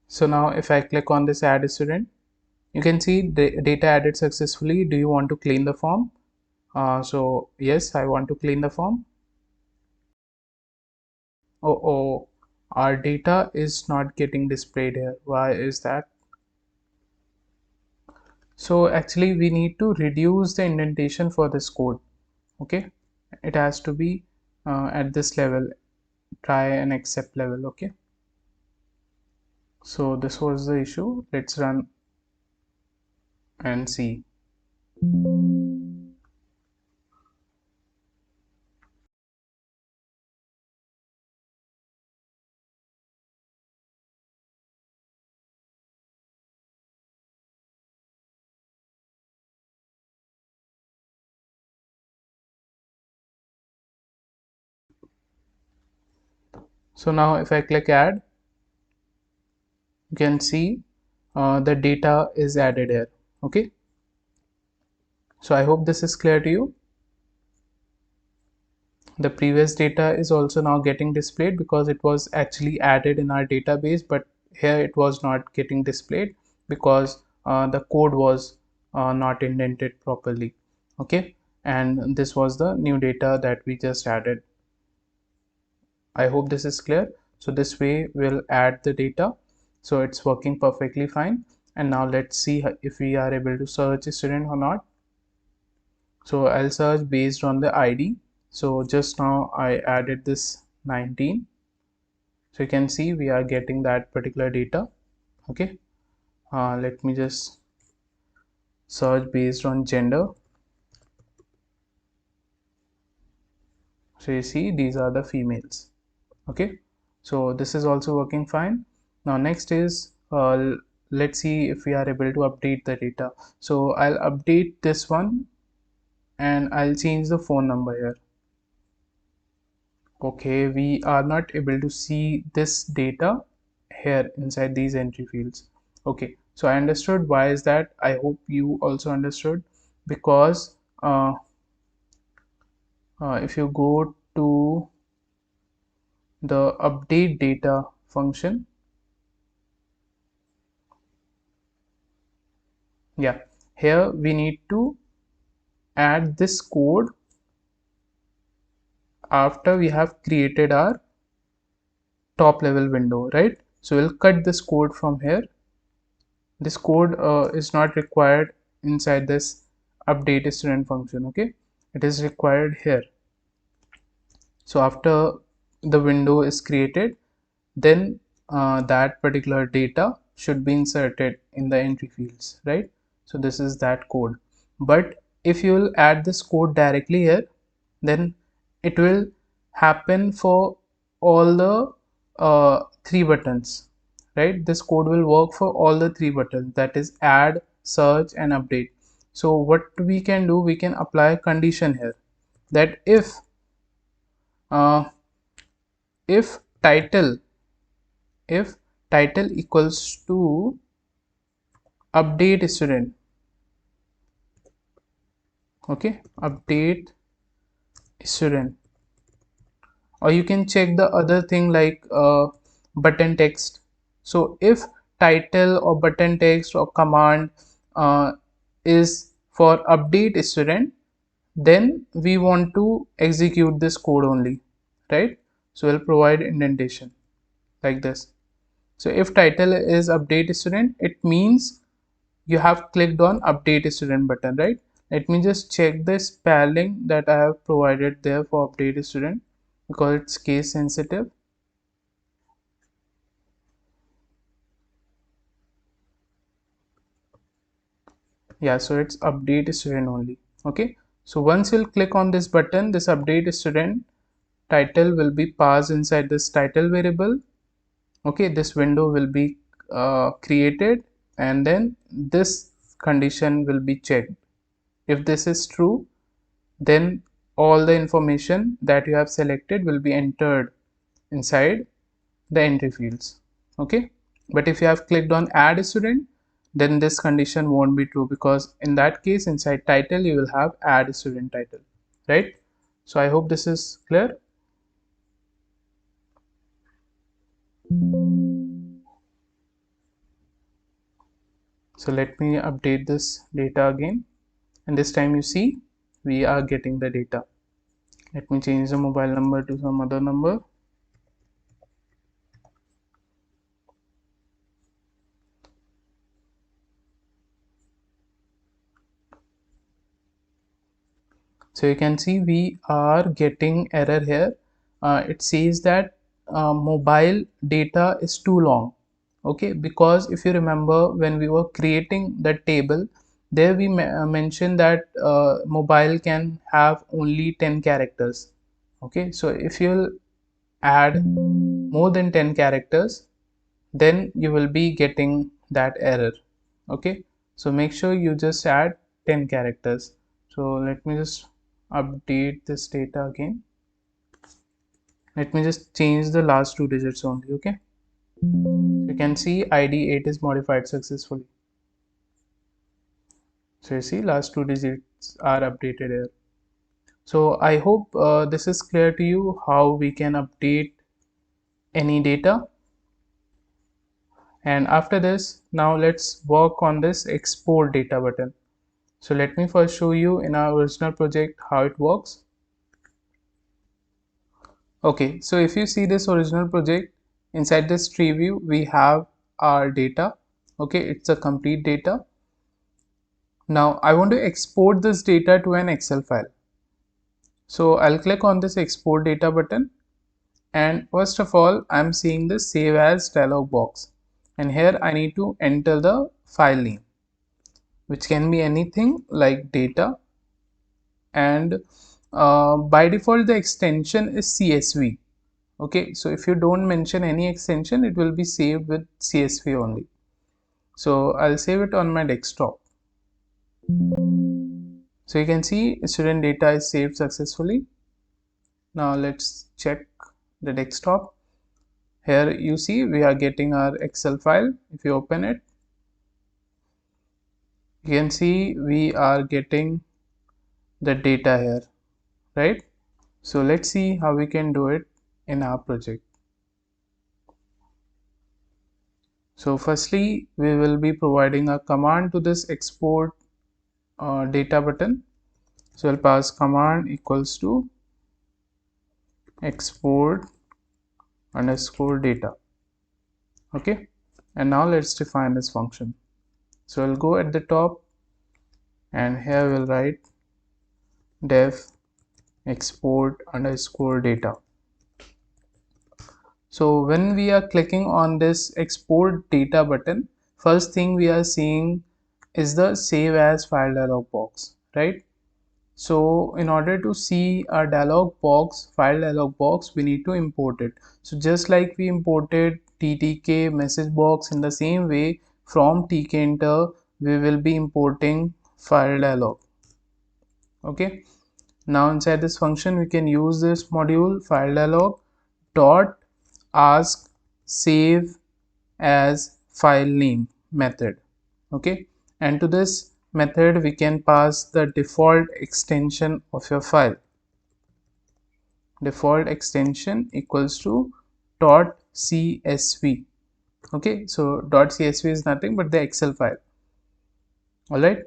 So now if I click on this add student, you can see data added successfully. Do you want to clean the form? So yes, I want to clean the form. Oh, our data is not getting displayed here. Why is that? So actually we need to reduce the indentation for this code. Okay, it has to be at this level, try and accept level. Okay, so this was the issue. Let's run and see. So now if I click add, you can see the data is added here. Okay, so I hope this is clear to you. The previous data is also now getting displayed because it was actually added in our database, but here it was not getting displayed because the code was not indented properly. Okay, and this was the new data that we just added. I hope this is clear. So this way we'll add the data, so it's working perfectly fine. And now let's see if we are able to search a student or not. So I'll search based on the ID. So just now I added this 19. So you can see we are getting that particular data. Okay, let me just search based on gender. So you see these are the females. Okay, so this is also working fine. Now next is let's see if we are able to update the data. So I'll update this one and I'll change the phone number here. Okay, we are not able to see this data here inside these entry fields. Okay, so I understood why is that. I hope you also understood, because if you go to the update data function, yeah, here we need to add this code after we have created our top level window, right? So we'll cut this code from here. This code is not required inside this update student function. Okay, it is required here. So after the window is created, then that particular data should be inserted in the entry fields, right? So this is that code. But if you will add this code directly here, then it will happen for all the three buttons, right? This code will work for all the three buttons, that is add, search and update. So what we can do, we can apply a condition here, that uh, if title if title equals to update student, okay, update student, or you can check the other thing like button text. So if title or button text or command is for update student, then we want to execute this code only, right? So we'll provide indentation like this. So if title is update student, it means you have clicked on update student button, right? Let me just check the spelling that I have provided there for update student, because it's case sensitive. Yeah, so it's update student only. Okay, so once you'll click on this button, this update student title will be passed inside this title variable. Okay, this window will be created, and then this condition will be checked. If this is true, then all the information that you have selected will be entered inside the entry fields. Okay, but if you have clicked on add student, then this condition won't be true, because in that case inside title you will have add student title, right? So I hope this is clear. So let me update this data again, and this time you see we are getting the data. Let me change the mobile number to some other number. So you can see we are getting error here. It says that mobile data is too long. Okay, because if you remember, when we were creating the table, there we mentioned that mobile can have only 10 characters. Okay, so if you'll add more than 10 characters, then you will be getting that error. Okay, so make sure you just add 10 characters. So let me just update this data again. Let me just change the last two digits only. Okay, you can see id 8 is modified successfully. So you see last two digits are updated here. So I hope this is clear to you how we can update any data. And after this, now let's work on this export data button. So let me first show you in our original project how it works. Okay, so if you see this original project, inside this tree view we have our data. Okay, it's a complete data. Now I want to export this data to an Excel file. So I'll click on this export data button, and first of all I'm seeing the save as dialog box, and here I need to enter the file name, which can be anything like data, and by default the extension is CSV. Okay, so if you don't mention any extension, it will be saved with CSV only. So I'll save it on my desktop. So you can see student data is saved successfully. Now let's check the desktop. Here you see we are getting our Excel file. If you open it, you can see we are getting the data here, right? So let's see how we can do it in our project. So firstly, we will be providing a command to this export data button. So I'll pass command equals to export underscore data. Okay, and now let's define this function. So I'll go at the top, and here we'll write def export underscore data. So when we are clicking on this export data button, first thing we are seeing is the save as file dialog box, right? So in order to see our file dialog box, we need to import it. So just like we imported ttk message box, in the same way from tkinter we will be importing file dialog. Okay, now inside this function we can use this module file dialog dot ask save as file name method. Okay, and to this method we can pass the default extension of your file. Default extension equals to .csv. Okay, so .csv is nothing but the Excel file. All right,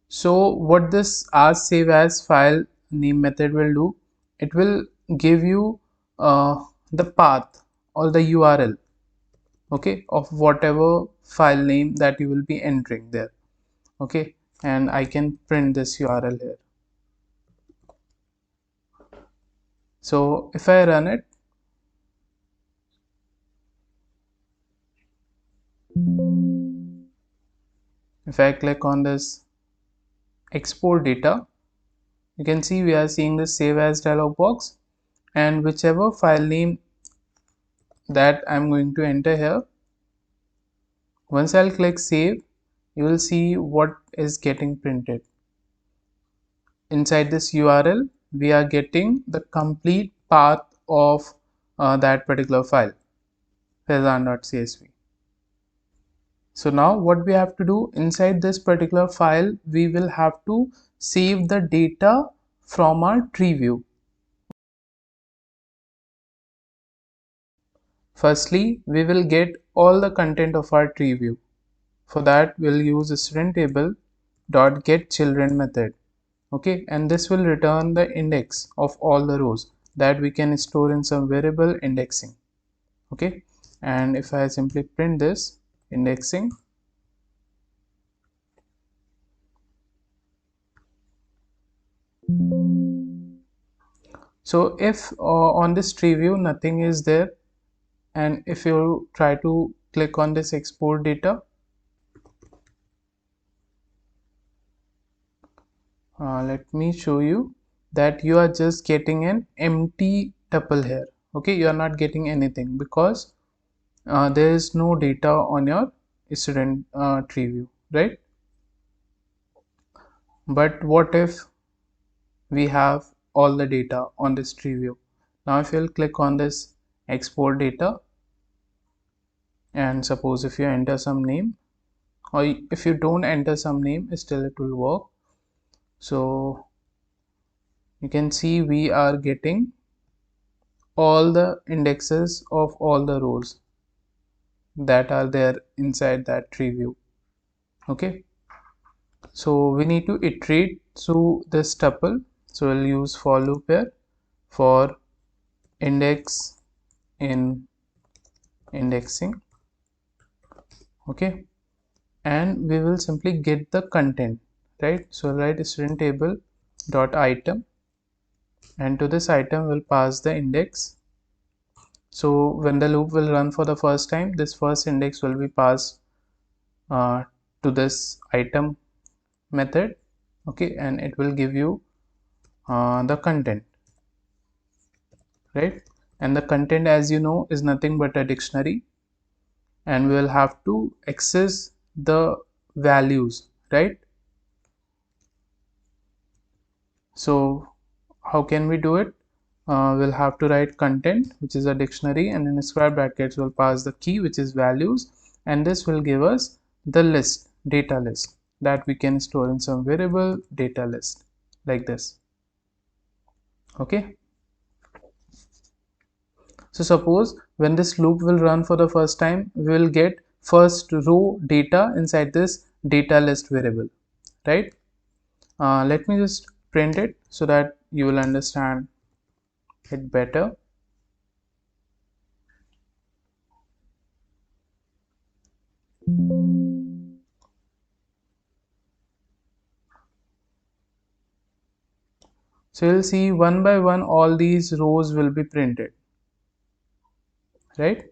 so what this ask save as file name method will do, it will give you the path or the URL, okay, of whatever file name that you will be entering there. Okay, and I can print this URL here. So if I run it, if I click on this export data, you can see we are seeing the save as dialog box, and whichever file name that I'm going to enter here, once I'll click save, you will see what is getting printed. Inside this URL, we are getting the complete path of that particular file, fezan.csv. So now what we have to do, inside this particular file, we will have to save the data from our Treeview. Firstly, we will get all the content of our Treeview. For that, we'll use a student table dot get children method. Okay, and this will return the index of all the rows that we can store in some variable indexing. Okay, and if I simply print this indexing, so if on this tree view nothing is there, and if you try to click on this export data, let me show you that you are just getting an empty tuple here. Okay, you are not getting anything because there is no data on your student tree view, right? But what if we have all the data on this tree view? Now if you'll click on this export data, and suppose if you enter some name, or if you don't enter some name, still it will work. So you can see we are getting all the indexes of all the rows that are there inside that tree view. Okay, so we need to iterate through this tuple, so we'll use for loop here for index in indexing. Okay, and we will simply get the content, right? So write student table dot item, and to this item will pass the index. So when the loop will run for the first time, this first index will be passed to this item method. Okay, and it will give you the content, right? And the content, as you know, is nothing but a dictionary, and we will have to access the values, right? So how can we do it? We'll have to write content, which is a dictionary, and in square brackets we'll pass the key, which is values, and this will give us the list, data list, that we can store in some variable data list like this. Okay, so suppose when this loop will run for the first time, we will get first row data inside this data list variable, right? Let me just print it so that you will understand it better. So you'll see one by one all these rows will be printed. right?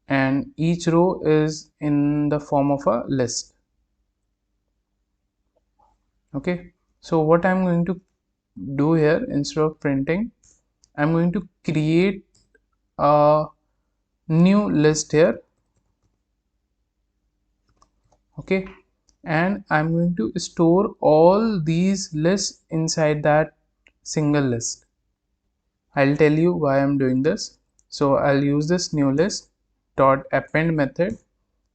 And each row is in the form of a list. Okay, so what I'm going to do here, instead of printing, I'm going to create a new list here. Okay, and I'm going to store all these lists inside that single list. I'll tell you why I'm doing this. So I'll use this new list dot append method,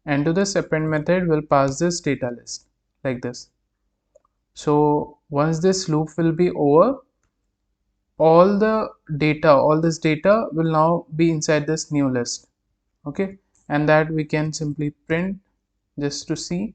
and to this append method we'll pass this data list like this. So once this loop will be over, all this data will now be inside this new list. Okay, and that we can simply print just to see.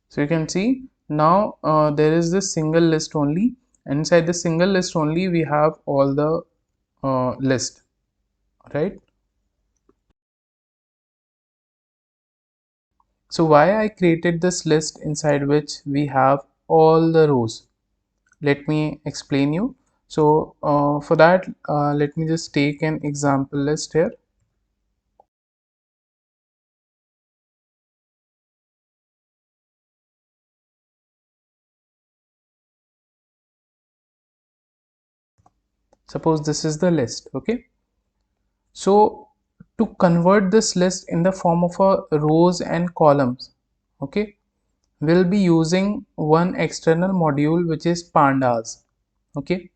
So you can see now there is this single list only. Inside the single list only we have all the list, right? So why I created this list inside which we have all the rows? Let me explain you. So for that, let me just take an example list here. Suppose this is the list. Okay, so to convert this list in the form of a rows and columns, okay, we'll be using one external module which is pandas. Okay,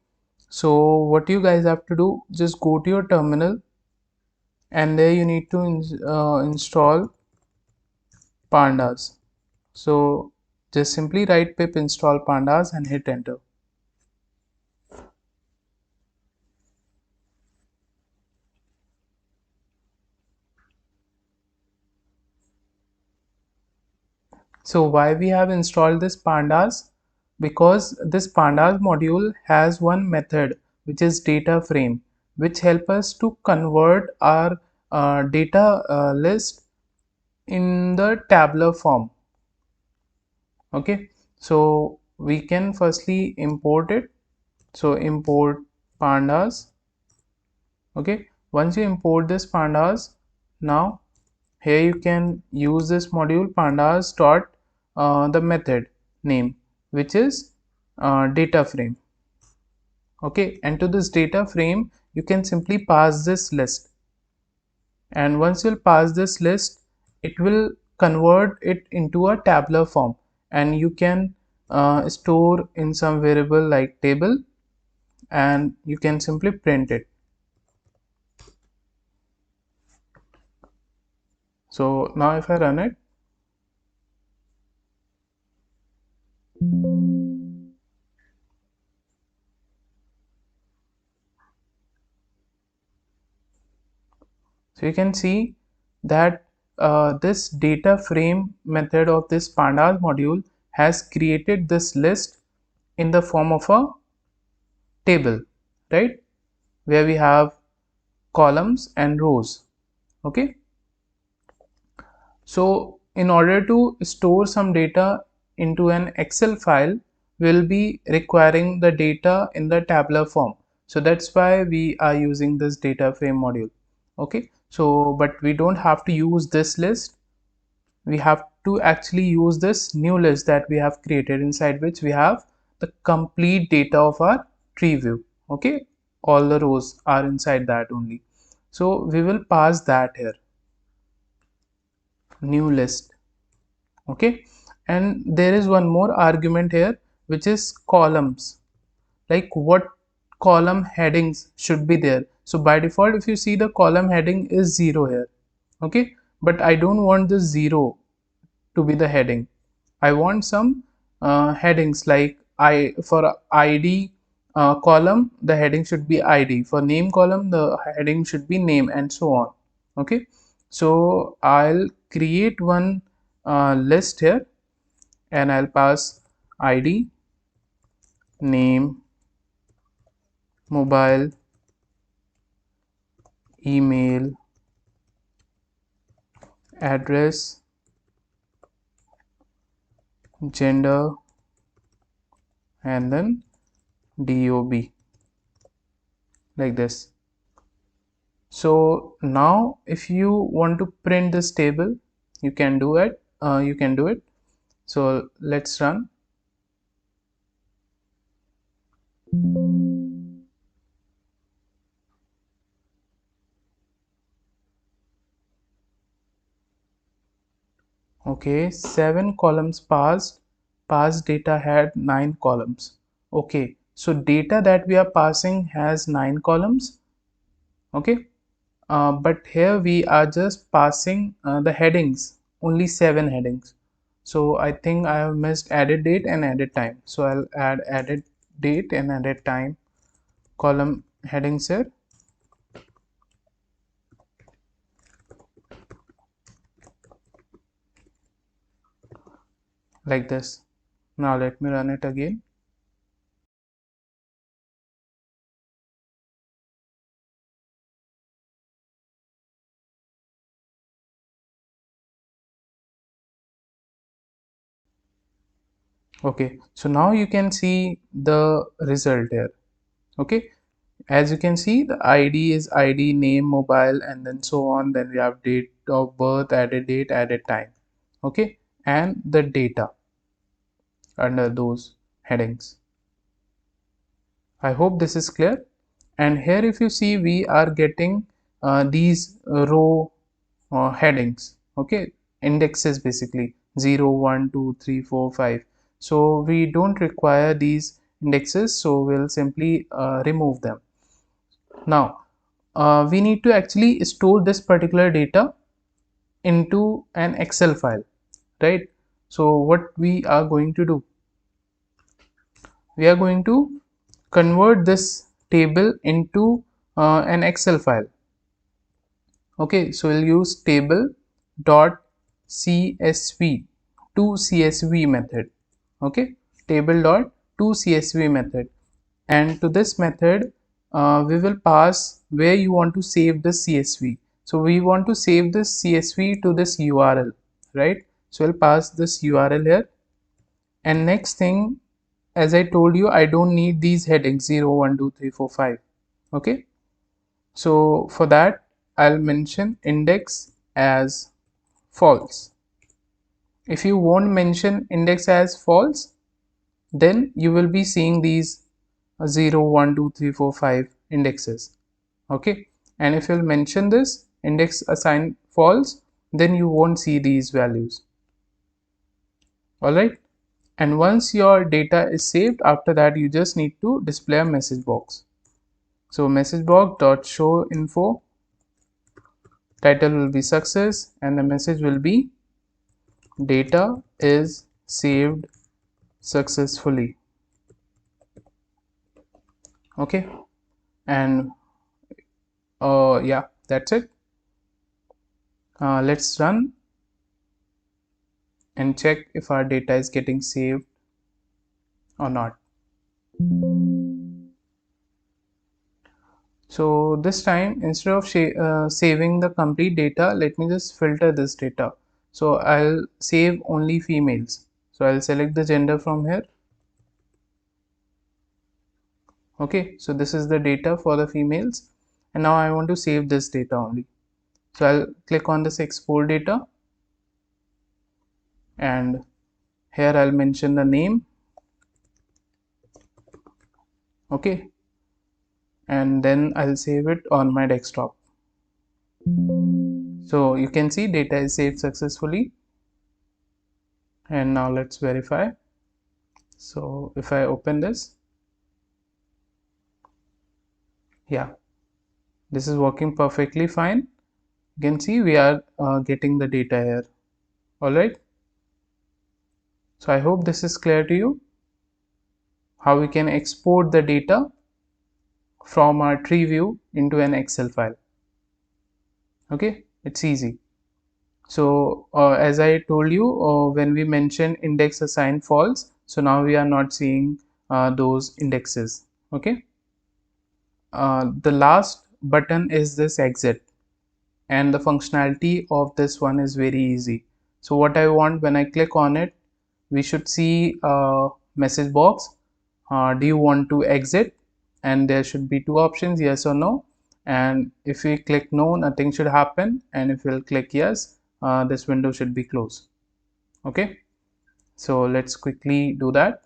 so what you guys have to do, just go to your terminal, and there you need to install pandas. So just simply write pip install pandas and hit enter. So why we have installed this pandas? Because this pandas module has one method which is data frame, which help us to convert our data list in the tabular form. Okay, so we can firstly import it. So import pandas. Okay, once you import this pandas, now here you can use this module pandas dot the method name, which is data frame. Okay, and to this data frame you can simply pass this list, and once you'll pass this list, it will convert it into a tabular form, and you can store in some variable like table, and you can simply print it. So now if I run it, so you can see that this data frame method of this pandas module has created this list in the form of a table, right, where we have columns and rows. Okay, so in order to store some data into an Excel file, we'll be requiring the data in the tabular form. So that's why we are using this data frame module. Okay, so but we don't have to use this list. We have to actually use this new list that we have created, inside which we have the complete data of our tree view. Okay, all the rows are inside that only. So we will pass that here, new list. Okay, and there is one more argument here, which is columns, like what column headings should be there. So by default, if you see, the column heading is 0 here. Okay, but I don't want this 0 to be the heading. I want some headings, like I for ID column the heading should be ID, for name column the heading should be name, and so on. Okay, so I'll create one list here, and I'll pass ID, name, mobile, email, address, gender, and then DOB, like this. So now if you want to print this table, you can do it. So let's run. Okay, 7 columns passed. Passed data had 9 columns. Okay, so data that we are passing has 9 columns. Okay, but here we are just passing the headings, only 7 headings. So I think I have missed added date and added time. So I'll add added date and added time column headings here, like this. Now let me run it again. Okay, so now you can see the result here. Okay, as you can see, the ID is ID, name, mobile, and then so on. Then we have date of birth, added date, added time. Okay, and the data under those headings. I hope this is clear. And here if you see, we are getting these row headings, okay, indexes, basically 0 1 2 3 4 5. So we don't require these indexes, so we'll simply remove them. Now we need to actually store this particular data into an Excel file, right? So what we are going to do, we are going to convert this table into an Excel file. Okay, so we'll use table dot csv to CSV method. Okay, table dot to CSV method, and to this method we will pass where you want to save the CSV. So we want to save this CSV to this URL, right? So we'll pass this URL here. And next thing, as I told you, I don't need these headings 0 1 2 3 4 5. Okay, so for that I'll mention index as false. If you won't mention index as false, then you will be seeing these 0 1 2 3 4 5 indexes. Okay, and if you'll mention this index assigned false, then you won't see these values. All right, and once your data is saved, after that you just need to display a message box. So message box dot show info, title will be success, and the message will be data is saved successfully. Okay, and yeah, that's it. Let's run and check if our data is getting saved or not. So this time, instead of saving the complete data, let me just filter this data. So I'll save only females. So I'll select the gender from here. Okay, so this is the data for the females, and now I want to save this data only. So I'll click on this export data, and here I'll mention the name. Okay, and then I'll save it on my desktop. So you can see data is saved successfully. And now let's verify. So if I open this, yeah, this is working perfectly fine. You can see we are getting the data here. All right, so I hope this is clear to you, how we can export the data from our Treeview into an Excel file. Okay, it's easy. So as I told you, when we mention index assigned false, so now we are not seeing those indexes. Okay, the last button is this exit. and the functionality of this one is very easy. So what I want, when I click on it, we should see a message box. Do you want to exit? And there should be two options, yes or no. And if we click no, nothing should happen, and if we'll click yes, this window should be closed. Okay, so let's quickly do that.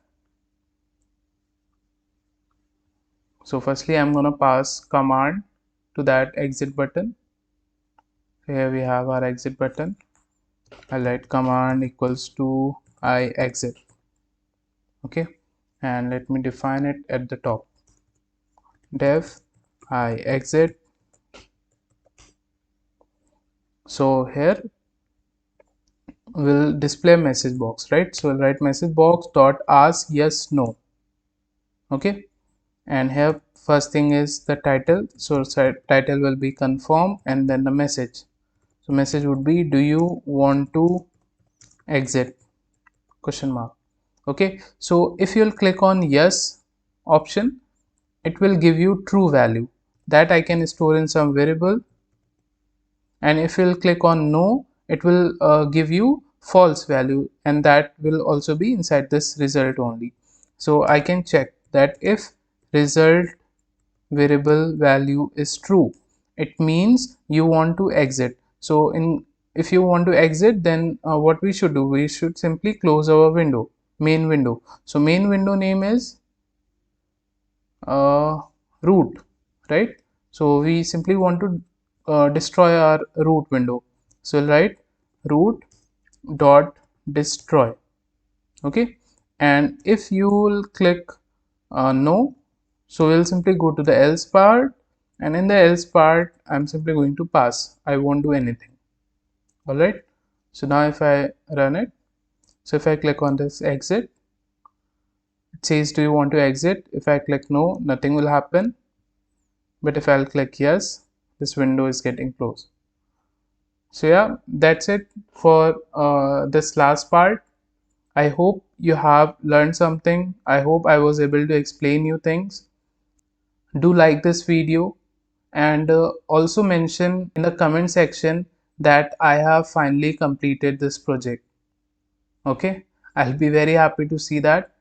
So firstly, I'm going to pass command to that exit button. Here we have our exit button. I'll write command equals to I exit. Okay, and let me define it at the top. Def I exit. So here we'll display message box, right? So we'll write message box dot ask yes no. Okay, and here first thing is the title. So title will be confirm, and then the message. So message would be, do you want to exit, question mark. Okay, so if you'll click on yes option, it will give you true value that I can store in some variable, and if you'll click on no, it will give you false value, and that will also be inside this result only. So I can check that if result variable value is true, it means you want to exit. So if you want to exit, then what we should do, we should simply close our window, main window. So main window name is root, right? So we simply want to destroy our root window. So we'll write root dot destroy. Okay, and if you will click no, so we'll simply go to the else part, and in the else part I'm simply going to pass, I won't do anything. All right, so now if I run it, so if I click on this exit, it says do you want to exit. If I click no, nothing will happen, but if I'll click yes, this window is getting closed. So yeah, that's it for this last part. I hope you have learned something. I hope I was able to explain you things. Do like this video, and also mention in the comment section that I have finally completed this project. Okay, I'll be very happy to see that.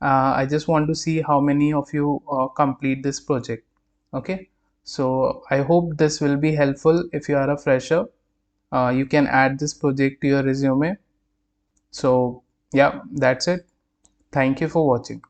I just want to see how many of you complete this project. Okay, so I hope this will be helpful. If you are a fresher, you can add this project to your resume. So yeah, that's it. Thank you for watching.